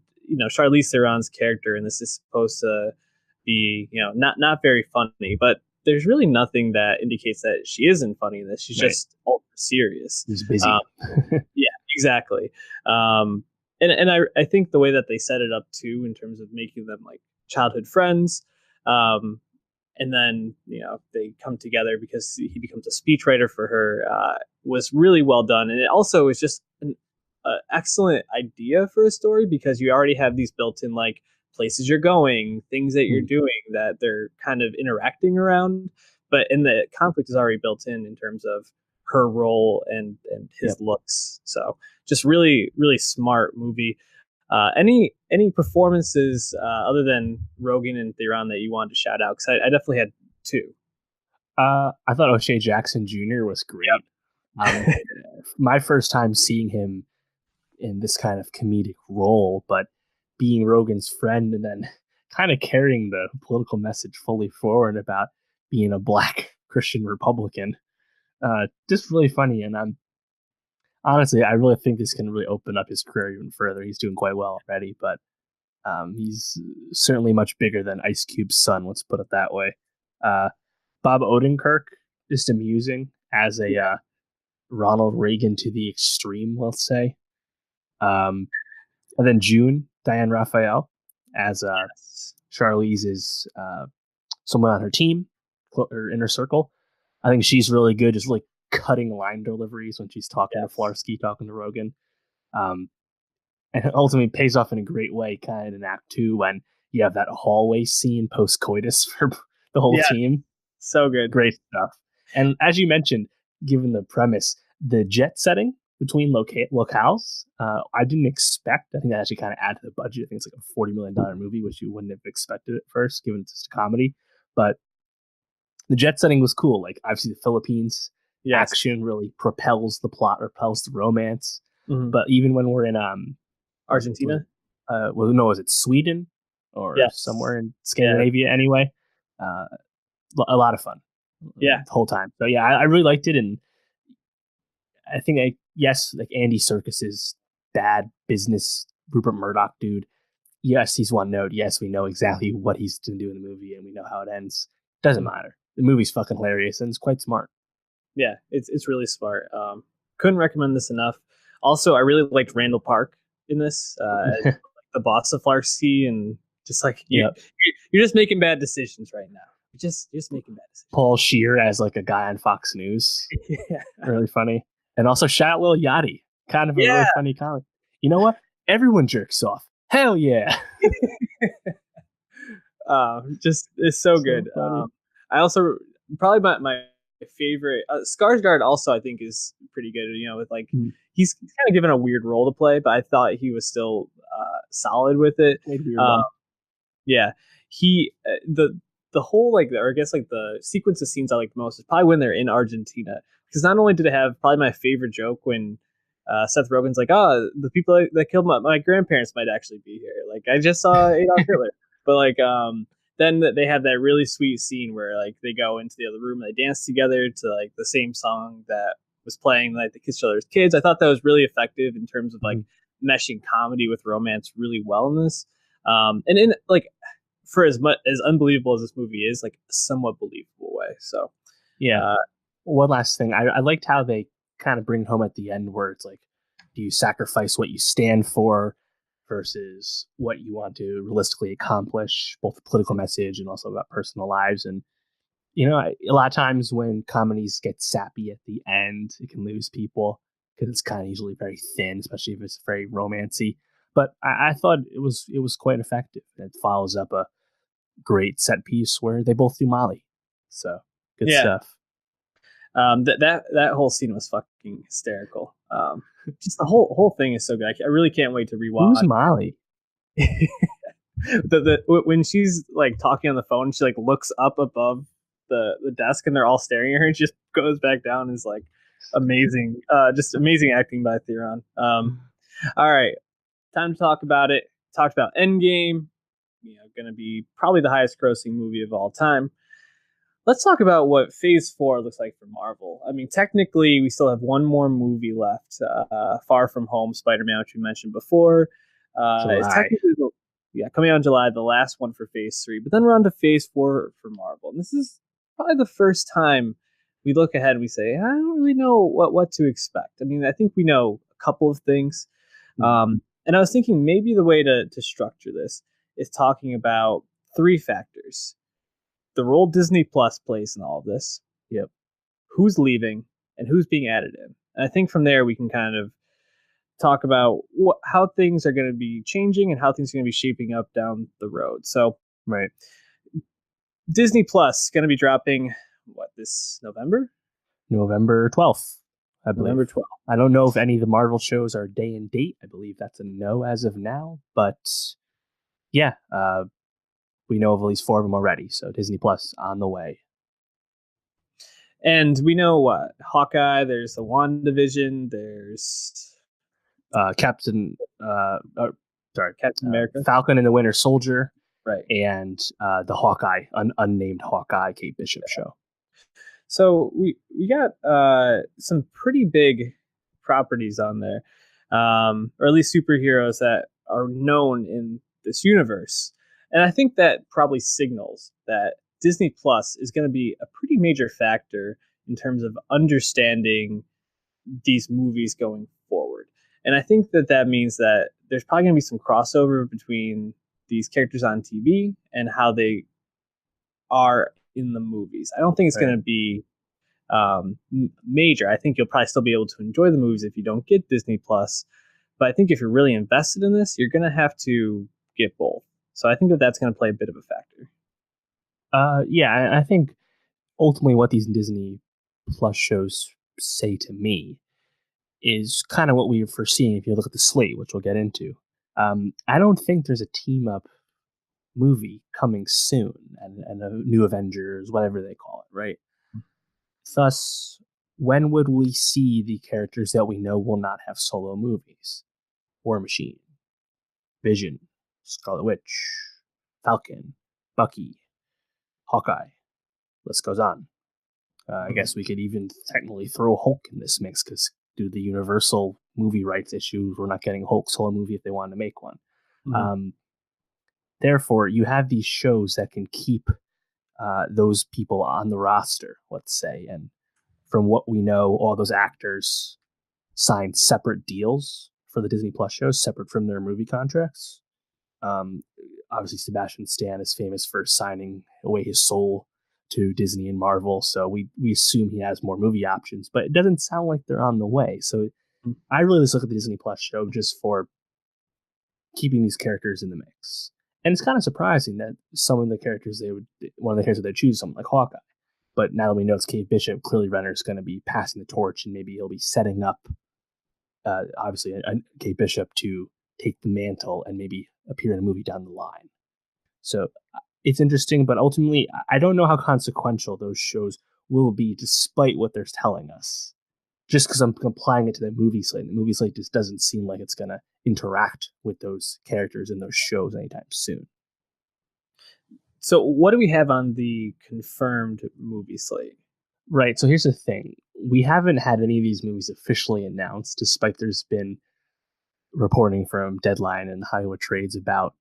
Charlize Theron's character in this is supposed to be, not very funny, but there's really nothing that indicates that she isn't funny in this. She's just ultra serious. She's busy. Yeah, exactly. And I think the way that they set it up too, in terms of making them like childhood friends, and then they come together because he becomes a speechwriter for her, was really well done. And it also is just an excellent idea for a story because you already have these built-in like places you're going, things that you're doing that they're kind of interacting around, and the conflict is already built in terms of her role and his looks. So just really, really smart movie. Any performances other than Rogen and Theron that you wanted to shout out? Because I definitely had two. I thought O'Shea Jackson Jr. was great. Yep. My first time seeing him in this kind of comedic role, but being Rogen's friend and then kind of carrying the political message fully forward about being a black Christian Republican. Just really funny. And honestly, I really think this can really open up his career even further. He's doing quite well already, but he's certainly much bigger than Ice Cube's son. Let's put it that way. Bob Odenkirk, just amusing as a Ronald Reagan to the extreme, let's say. And then June, Diane Raphael, as Charlize is someone on her team, her inner circle. I think she's really good, just really cutting line deliveries when she's talking to Flarsky, talking to Rogen. And ultimately pays off in a great way, kind of in Act 2 when you have that hallway scene post-coitus for the whole team. So good. Great stuff. And as you mentioned, given the premise, the jet setting between locales, I didn't expect. I think that actually kind of added to the budget. I think it's like a $40 million movie, which you wouldn't have expected at first, given it's just a comedy. But the jet setting was cool. Like, obviously, the Philippines action really propels the plot, propels the romance. Mm-hmm. But even when we're in Argentina? Was it Sweden or somewhere in Scandinavia anyway? A lot of fun. The whole time. So yeah, I really liked it, and I think like Andy Serkis's bad business Rupert Murdoch dude. Yes, he's one note. Yes, we know exactly what he's going to do in the movie, and we know how it ends. Doesn't matter. The movie's fucking hilarious, and it's quite smart. Yeah, it's really smart. Couldn't recommend this enough. Also, I really liked Randall Park in this, as the boss of Flarsky, and just like you're just making bad decisions right now. You're just making bad decisions. Paul Scheer as like a guy on Fox News. Really funny. And also shout out Lil Yachty. Kind of a really funny comic. You know what? Everyone jerks off. Hell yeah. It's so good. I also probably my favorite Skarsgård also I think is pretty good. With like he's kind of given a weird role to play, but I thought he was still solid with it. He the whole or I guess like the sequence of scenes I like most is probably when they're in Argentina, because not only did it have probably my favorite joke when Seth Rogen's like, the people that killed my grandparents might actually be here. Like I just saw Adolf Hitler, but like then they have that really sweet scene where like they go into the other room and they dance together to like the same song that was playing, like they kiss each other as kids. I thought that was really effective in terms of like meshing comedy with romance really well in this. And in like for as much as unbelievable as this movie is, like a somewhat believable way. So one last thing, I liked how they kind of bring it home at the end where it's like, do you sacrifice what you stand for versus what you want to realistically accomplish, both the political message and also about personal lives. And A lot of times when comedies get sappy at the end, it can lose people because it's kind of usually very thin, especially if it's very romancy. But I thought it was quite effective. It follows up a great set piece where they both do Molly. So good Yeah. stuff. That whole scene was fucking hysterical. Just the whole thing is so good. I really can't wait to Who's rewatch. Molly? When she's like talking on the phone, she like looks up above the desk, and they're all staring at her, and she just goes back down. And is like amazing, just amazing acting by Theron. All right, time to talk about it. Talked about Endgame. Going to be probably the highest grossing movie of all time. Let's talk about what Phase 4 looks like for Marvel. I mean, technically, we still have one more movie left. Far From Home, Spider-Man, which we mentioned before. It's technically, coming out in July, the last one for Phase 3. But then we're on to Phase 4 for Marvel. And this is probably the first time we look ahead and we say, I don't really know what to expect. I mean, I think we know a couple of things. And I was thinking maybe the way to structure this is talking about three factors: the role Disney Plus plays in all of this, who's leaving, and who's being added in. And I think from there we can kind of talk about how things are going to be changing and how things are going to be shaping up down the road. So, right, Disney Plus is going to be dropping this November? November 12th, I believe. November 12th. I don't know if any of the Marvel shows are day and date. I believe that's a no as of now, but yeah, we know of at least 4 of them already. So Disney Plus on the way. And we know what? Hawkeye, there's the WandaVision, there's Captain America, Falcon and the Winter Soldier, right? And the Hawkeye, unnamed Hawkeye, Kate Bishop show. So we got some pretty big properties on there, or at least superheroes that are known in this universe. And I think that probably signals that Disney Plus is going to be a pretty major factor in terms of understanding these movies going forward. And I think that means that there's probably going to be some crossover between these characters on TV and how they are in the movies. I don't think it's going to be major. I think you'll probably still be able to enjoy the movies if you don't get Disney Plus. But I think if you're really invested in this, you're going to have to get both. So I think that's going to play a bit of a factor. I think ultimately what these Disney Plus shows say to me is kind of what we were foreseeing if you look at the slate, which we'll get into. I don't think there's a team up movie coming soon and a new Avengers, whatever they call it, right? Thus, when would we see the characters that we know will not have solo movies? War Machine, Vision, Scarlet Witch, Falcon, Bucky, Hawkeye. List goes on. I guess we could even technically throw Hulk in this mix because due to the Universal movie rights issues, we're not getting a Hulk solo movie if they wanted to make one. Therefore, you have these shows that can keep those people on the roster, let's say. And from what we know, all those actors signed separate deals for the Disney Plus shows, separate from their movie contracts. Obviously, Sebastian Stan is famous for signing away his soul to Disney and Marvel, so we assume he has more movie options, but it doesn't sound like they're on the way. So I really just look at the Disney Plus show just for keeping these characters in the mix. And it's kind of surprising that some of the characters one of the characters they choose, someone like Hawkeye. But now that we know it's Kate Bishop, clearly Renner's going to be passing the torch, and maybe he'll be setting up, obviously, Kate Bishop to take the mantle and maybe appear in a movie down the line. So it's interesting, but ultimately, I don't know how consequential those shows will be, despite what they're telling us. Just because I'm applying it to the movie slate. The movie slate just doesn't seem like it's going to interact with those characters in those shows anytime soon. So what do we have on the confirmed movie slate? Right. So here's the thing. We haven't had any of these movies officially announced, despite there's been reporting from Deadline and Hollywood Trades about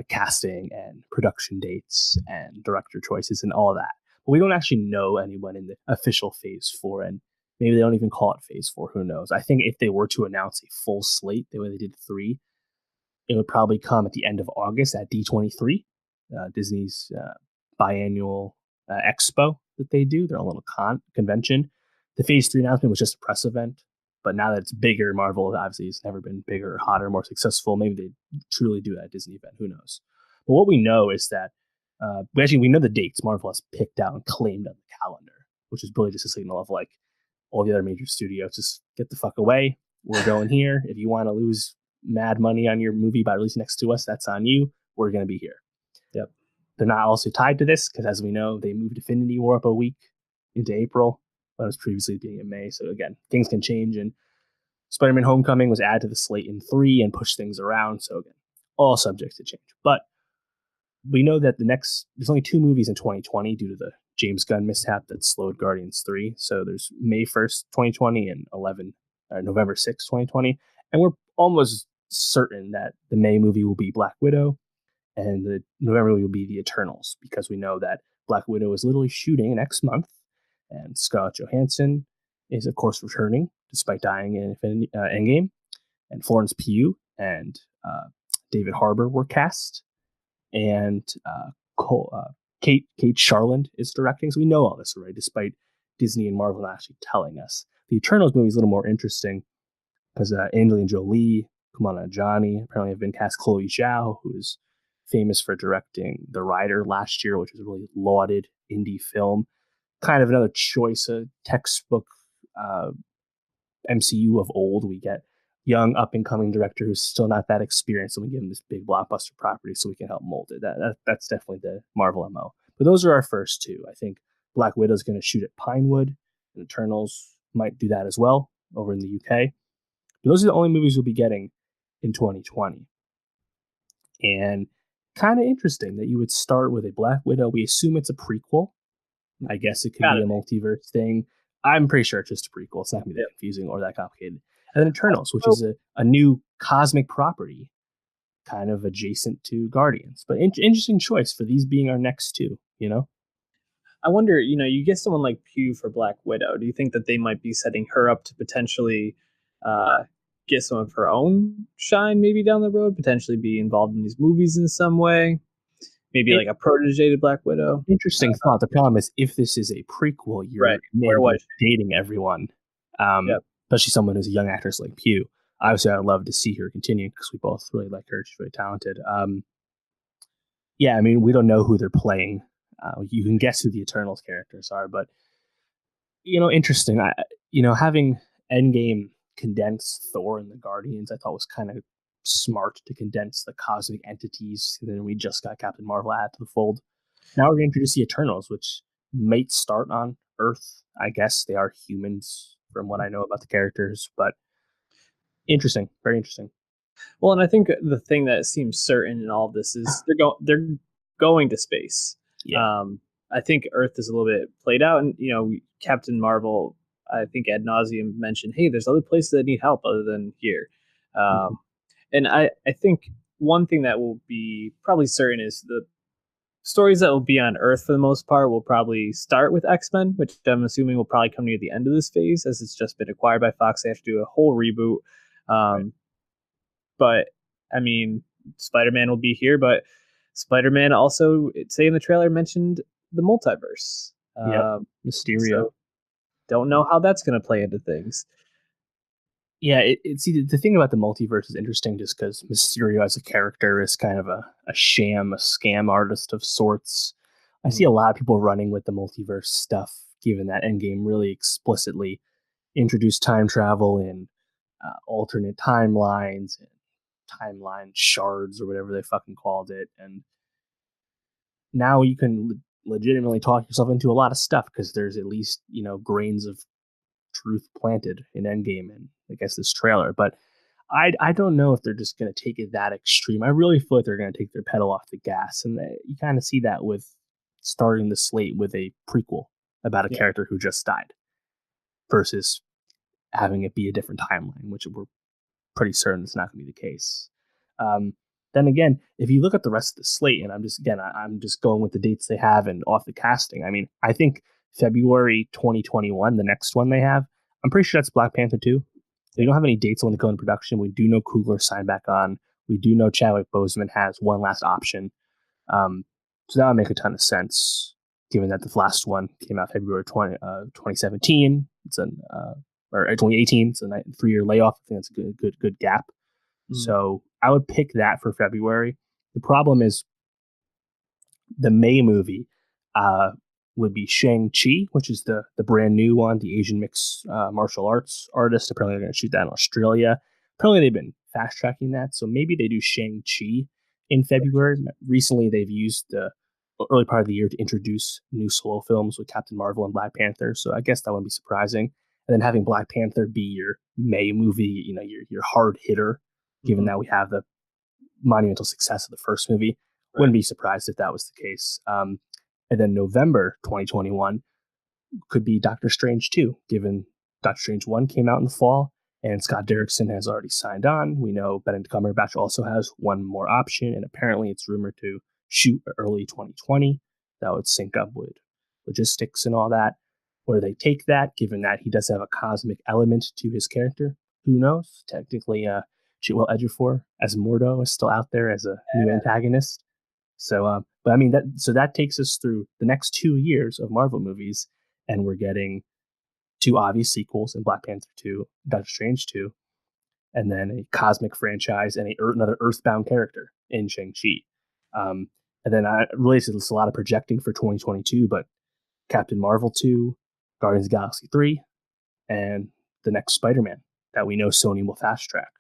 casting and production dates and director choices and all that. But we don't actually know anyone in the official Phase 4, and maybe they don't even call it Phase 4. Who knows? I think if they were to announce a full slate the way they did 3, it would probably come at the end of August at D23, Disney's biannual expo that they do, their own little convention. The Phase 3 announcement was just a press event, but now that it's bigger, Marvel obviously has never been bigger, hotter, more successful. Maybe they truly do that Disney event. Who knows? But what we know is that we know the dates Marvel has picked out and claimed on the calendar, which is really just a signal of like all the other major studios, just get the fuck away. We're going here. If you want to lose mad money on your movie by releasing next to us, that's on you. We're going to be here. Yep. They're not also tied to this because, as we know, they moved Infinity War up a week into April, but it was previously being in May. So again, things can change. And Spider-Man: Homecoming was added to the slate in 3 and pushed things around. So again, all subject to change. But we know that there's only 2 movies in 2020 due to the James Gunn mishap that slowed Guardians 3. So there's May 1st, 2020 and November 6th, 2020. And we're almost certain that the May movie will be Black Widow and the November movie will be The Eternals, because we know that Black Widow is literally shooting next month and Scarlett Johansson is, of course, returning despite dying in Endgame. And Florence Pugh and David Harbour were cast. And Kate Charland is directing. So we know all this already, despite Disney and Marvel not actually telling us. The Eternals movie is a little more interesting because Angelina Jolie, Kumail Nanjiani apparently have been cast. Chloe Zhao, who is famous for directing The Rider last year, which is a really lauded indie film. Kind of another choice, a textbook MCU of old. We get young up-and-coming director who's still not that experienced, and we give him this big blockbuster property so we can help mold it. That's definitely the Marvel MO. But those are our first 2. I think Black Widow's going to shoot at Pinewood, and Eternals might do that as well over in the UK. But those are the only movies we'll be getting in 2020. And kind of interesting that you would start with a Black Widow. We assume it's a prequel. I guess it could be a multiverse thing. I'm pretty sure it's just a prequel. It's not going to be that confusing or that complicated. And then Eternals, which is a new cosmic property, kind of adjacent to Guardians. But interesting choice for these being our next 2, you know? I wonder, you get someone like Pugh for Black Widow. Do you think that they might be setting her up to potentially get some of her own shine maybe down the road, potentially be involved in these movies in some way? Maybe like a protege to Black Widow? Interesting thought. The problem is, if this is a prequel, you're dating everyone. Especially someone who's a young actress like Pugh. Obviously, I'd love to see her continue because we both really like her. She's very talented. We don't know who they're playing. You can guess who the Eternals characters are, but interesting. Having Endgame condense Thor and the Guardians, I thought was kind of smart to condense the cosmic entities. And then we just got Captain Marvel added to the fold. Now we're going to introduce the Eternals, which might start on Earth. I guess they are humans, from what I know about the characters, but interesting, very interesting. Well, and I think the thing that seems certain in all of this is they're going to space. Yeah. I think Earth is a little bit played out, and Captain Marvel, I think ad nauseum mentioned, hey, there's other places that need help other than here. And I think one thing that will be probably certain is the stories that will be on Earth for the most part will probably start with X-Men, which I'm assuming will probably come near the end of this phase, as it's just been acquired by Fox. They have to do a whole reboot. Right. But I mean, Spider-Man will be here, but Spider-Man also, say in the trailer, mentioned the multiverse. Mysterio. So don't know how that's going to play into things. Yeah, the thing about the multiverse is interesting just because Mysterio as a character is kind of a scam artist of sorts. I see a lot of people running with the multiverse stuff, given that Endgame really explicitly introduced time travel and alternate timelines and timeline shards or whatever they fucking called it. And now you can legitimately talk yourself into a lot of stuff because there's at least, grains of truth planted in Endgame and I guess this trailer. But I don't know if they're just going to take it that extreme. I really feel like they're going to take their pedal off the gas. And you kind of see that with starting the slate with a prequel about a character who just died versus having it be a different timeline, which we're pretty certain it's not going to be the case. Then again, if you look at the rest of the slate, and I'm just going with the dates they have and off the casting. I mean, I think February 2021, the next one they have, I'm pretty sure that's Black Panther 2. They don't have any dates when they go into production. We do know Coogler signed back on. We do know Chadwick Boseman has one last option. So that would make a ton of sense. given that the last one came out February 2017. It's or 2018. It's a 3-year layoff. I think that's a good gap. So I would pick that for February. The problem is the May movie would be Shang-Chi, which is the brand new one, the Asian mixed martial arts artist. Apparently they're going to shoot that in Australia. Apparently they've been fast tracking that. So maybe they do Shang-Chi in February. Recently they've used the early part of the year to introduce new solo films with Captain Marvel and Black Panther. So I guess that wouldn't be surprising. And then having Black Panther be your May movie, your hard hitter, given that we have the monumental success of the first movie. Right. Wouldn't be surprised if that was the case. And then November 2021 could be Doctor Strange 2, given Doctor Strange 1 came out in the fall and Scott Derrickson has already signed on. We know Benedict Cumberbatch also has one more option, and apparently it's rumored to shoot early 2020. That would sync up with logistics and all that. Where they take that, given that he does have a cosmic element to his character, who knows? Technically, Chiwetel Ejiofor as Mordo is still out there as a new antagonist. So, but I mean, that takes us through the next 2 years of Marvel movies, and we're getting 2 obvious sequels in Black Panther 2, Doctor Strange 2, and then a cosmic franchise and another Earthbound character in Shang-Chi. And then I realize there's a lot of projecting for 2022, but Captain Marvel 2, Guardians of the Galaxy 3, and the next Spider-Man that we know Sony will fast track.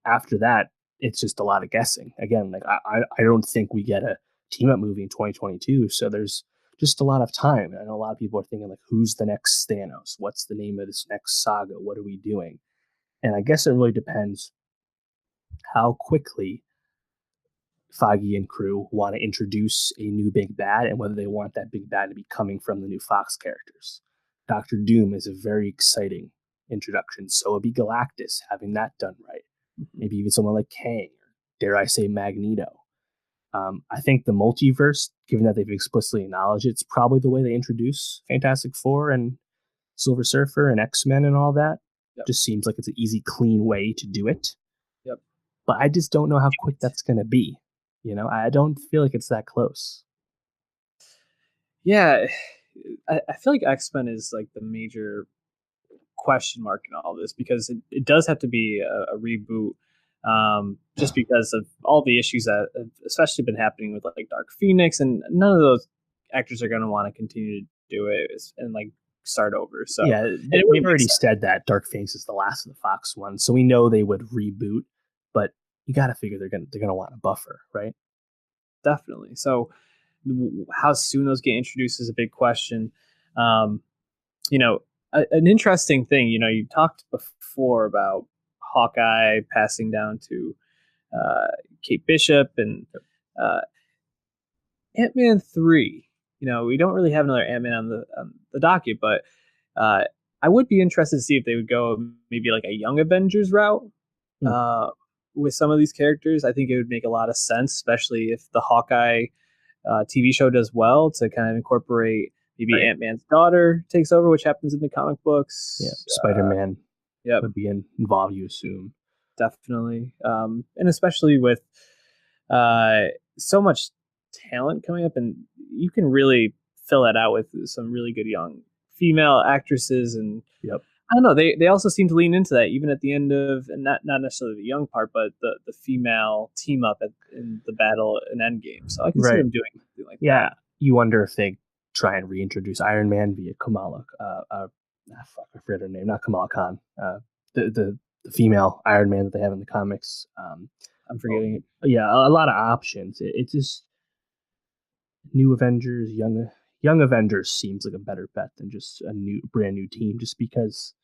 After that, it's just a lot of guessing. Again, like I don't think we get a team up movie in 2022, so there's just a lot of time. I know a lot of people are thinking like, who's the next Thanos? What's the name of this next saga? What are we doing? And I guess it really depends how quickly Feige and crew want to introduce a new big bad and whether they want that big bad to be coming from the new Fox characters. Doctor Doom is a very exciting introduction. So would be Galactus, having that done right. Maybe even someone like Kang, or dare I say Magneto. I think the multiverse, given that they've explicitly acknowledged it's probably the way they introduce Fantastic Four and Silver Surfer and X-Men and all that. Yep. Just seems like it's an easy, clean way to do it. Yep. But I just don't know how quick that's going to be. I don't feel like it's that close. Yeah, I feel like X-Men is like the major question mark in all this, because it does have to be a reboot, just because of all the issues that have especially been happening with like Dark Phoenix, and none of those actors are going to want to continue to do it and like start over. So yeah, they've already said that Dark Phoenix is the last of the Fox one, so we know they would reboot, but you got to figure they're gonna want a buffer, right? Definitely. So how soon those get introduced is a big question. An interesting thing, you talked before about Hawkeye passing down to Kate Bishop, and Ant-Man 3. We don't really have another Ant-Man on the docket, but I would be interested to see if they would go maybe like a Young Avengers route with some of these characters. I think it would make a lot of sense, especially if the Hawkeye TV show does well, to kind of incorporate maybe right. Ant-Man's daughter takes over, which happens in the comic books. Yeah, Spider-Man would be involved, you assume. Definitely. And especially with so much talent coming up, and you can really fill that out with some really good young female actresses. And I don't know, they also seem to lean into that even at the end of, and not necessarily the young part, but the female team up in the battle in Endgame. So I can see them doing something like that. Yeah, you wonder if they try and reintroduce Iron Man via Kamala. I forget her name, not Kamala Khan. The female Iron Man that they have in the comics. I'm forgetting it. Yeah, a lot of options. It's just new Avengers, young Avengers seems like a better bet than just a brand new team. Just because,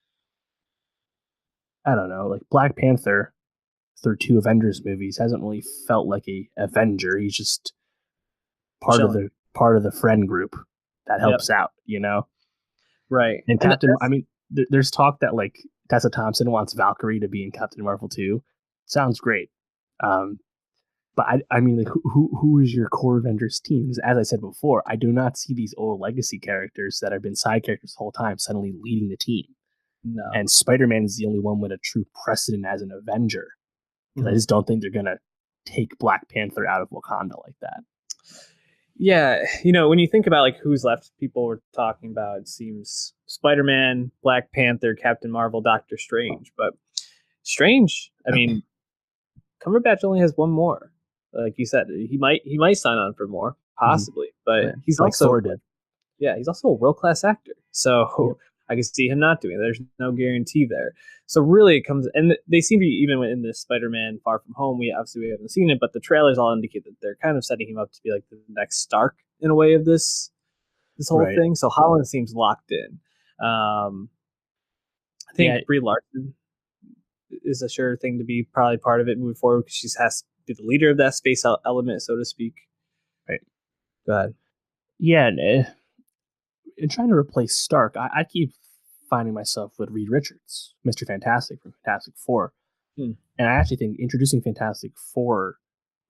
I don't know, like Black Panther through 2 Avengers movies hasn't really felt like a Avenger. He's just part of the friend group that helps out, Right. And Captain, there's talk that like Tessa Thompson wants Valkyrie to be in Captain Marvel 2. Sounds great. But I mean, like, who is your core Avengers team? Because as I said before, I do not see these old legacy characters that have been side characters the whole time suddenly leading the team. No. And Spider-Man is the only one with a true precedent as an Avenger. Because I just don't think they're going to take Black Panther out of Wakanda like that. Yeah, when you think about like who's left, people were talking about, it seems Spider-Man, Black Panther, Captain Marvel, Doctor Strange. But Strange, I mean, Cumberbatch only has one more. Like you said, he might sign on for more, Mhm. possibly. But he's Like also Thor did. yeah, he's also a world-class actor. Yep. So I can see him not doing it. There's no guarantee there. So really, it comes, and they seem to be, even in this Spider-Man Far From Home. We haven't seen it, but the trailers all indicate that they're kind of setting him up to be like the next Stark in a way of this whole Right. thing. So Holland seems locked in. I Yeah. think Brie Larson is a sure thing to be probably part of it moving forward, because she has to be the leader of that space element, so to speak. Right. Go ahead. Yeah. In trying to replace Stark, I keep finding myself with Reed Richards, Mr. Fantastic from Fantastic Four. Hmm. And I actually think introducing Fantastic Four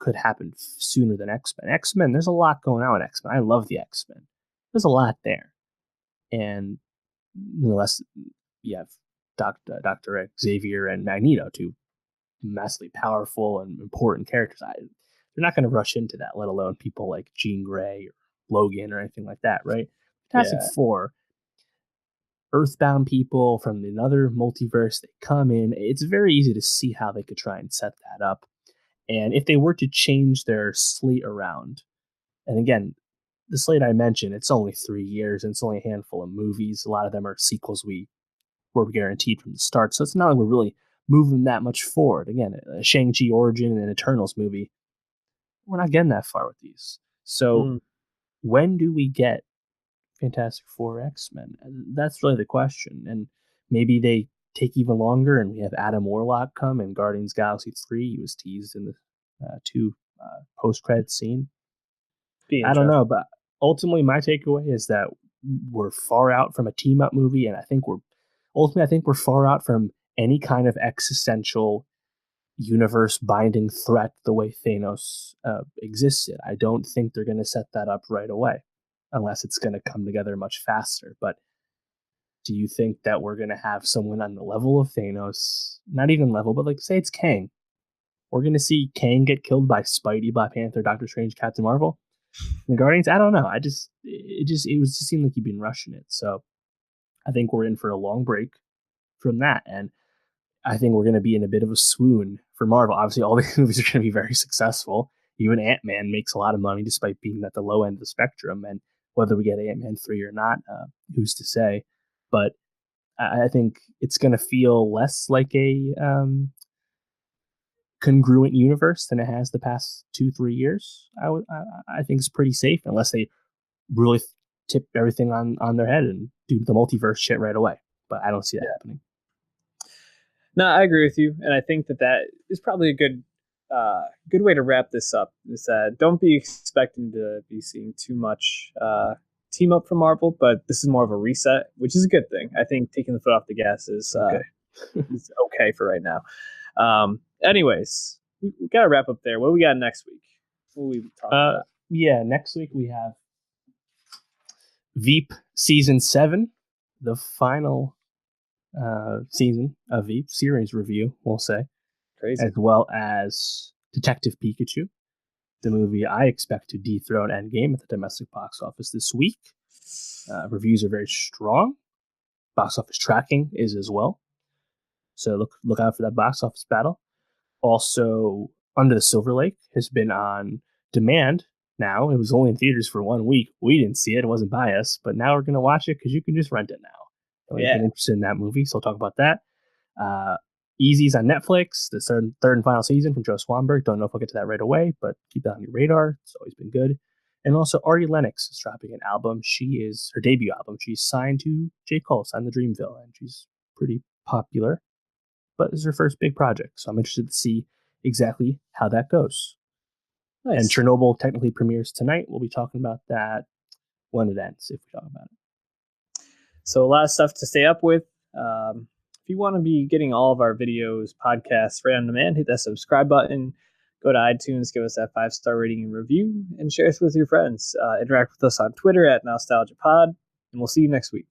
could happen sooner than X-Men. X-Men, there's a lot going on with X-Men. I love the X-Men. There's a lot there. And unless you have Dr. Xavier and Magneto, two massively powerful and important characters, they're not going to rush into that, let alone people like Jean Grey or Logan or anything like that, right? Fantastic Yeah. Four, Earthbound people from another multiverse, they come in. It's very easy to see how they could try and set that up. And if they were to change their slate around, and again, the slate I mentioned, it's only 3 years and it's only a handful of movies. A lot of them are sequels we were guaranteed from the start. So it's not like we're really moving that much forward. Again, a Shang-Chi Origin and an Eternals movie, we're not getting that far with these. So Mm. when do we get Fantastic Four X-Men? That's really the question. And maybe they take even longer and we have Adam Warlock come in Guardians Galaxy 3. He was teased in the two post-credit scene. Be I don't know, interesting. but ultimately my takeaway is that we're far out from a team-up movie, and I think we're far out from any kind of existential universe-binding threat the way Thanos existed. I don't think they're going to set that up right away, unless it's going to come together much faster. But do you think that we're going to have someone on the level of Thanos? Not even level, but like say it's Kang. We're going to see Kang get killed by Spidey, Black Panther, Doctor Strange, Captain Marvel. The Guardians, I don't know. It was just seemed like you've been rushing it. So I think we're in for a long break from that, and I think we're going to be in a bit of a swoon for Marvel. Obviously, all these movies are going to be very successful. Even Ant-Man makes a lot of money despite being at the low end of the spectrum, and whether we get Ant-Man 3 or not, who's to say? But I think it's going to feel less like a congruent universe than it has the past 2-3 years. I think it's pretty safe unless they really tip everything on their head and do the multiverse shit right away. But I don't see that happening. No, I agree with you, and I think that is probably a good way to wrap this up. Is that don't be expecting to be seeing too much team up from Marvel, but this is more of a reset, which is a good thing. I think taking the foot off the gas is okay for right now. Anyways, we got to wrap up there. What do we got next week? What will we be talking about? Yeah, next week we have Veep season 7, the final season of Veep series review, we'll say, Crazy. as well as Detective Pikachu, the movie I expect to dethrone Endgame at the domestic box office this week. Reviews are very strong. Box office tracking is as well. So look out for that box office battle. Also, Under the Silver Lake has been on demand now. It was only in theaters for 1 week. We didn't see it. It wasn't by us. But now we're going to watch it because you can just rent it now. I've been interested in that movie, so I'll talk about that. Easy's on Netflix, the third and final season from Joe Swanberg. Don't know if I'll get to that right away, but keep that on your radar. It's always been good. And also, Ari Lennox is dropping an album. She is her debut album. She's signed to J. Cole, signed to Dreamville, and she's pretty popular. But it's her first big project, so I'm interested to see exactly how that goes. Nice. And Chernobyl technically premieres tonight. We'll be talking about that when it ends, if we talk about it. So a lot of stuff to stay up with. If you want to be getting all of our videos, podcasts right on demand, hit that subscribe button. Go to iTunes, give us that 5-star rating and review, and share us with your friends. Interact with us on Twitter at NowstalgiaPod, and we'll see you next week.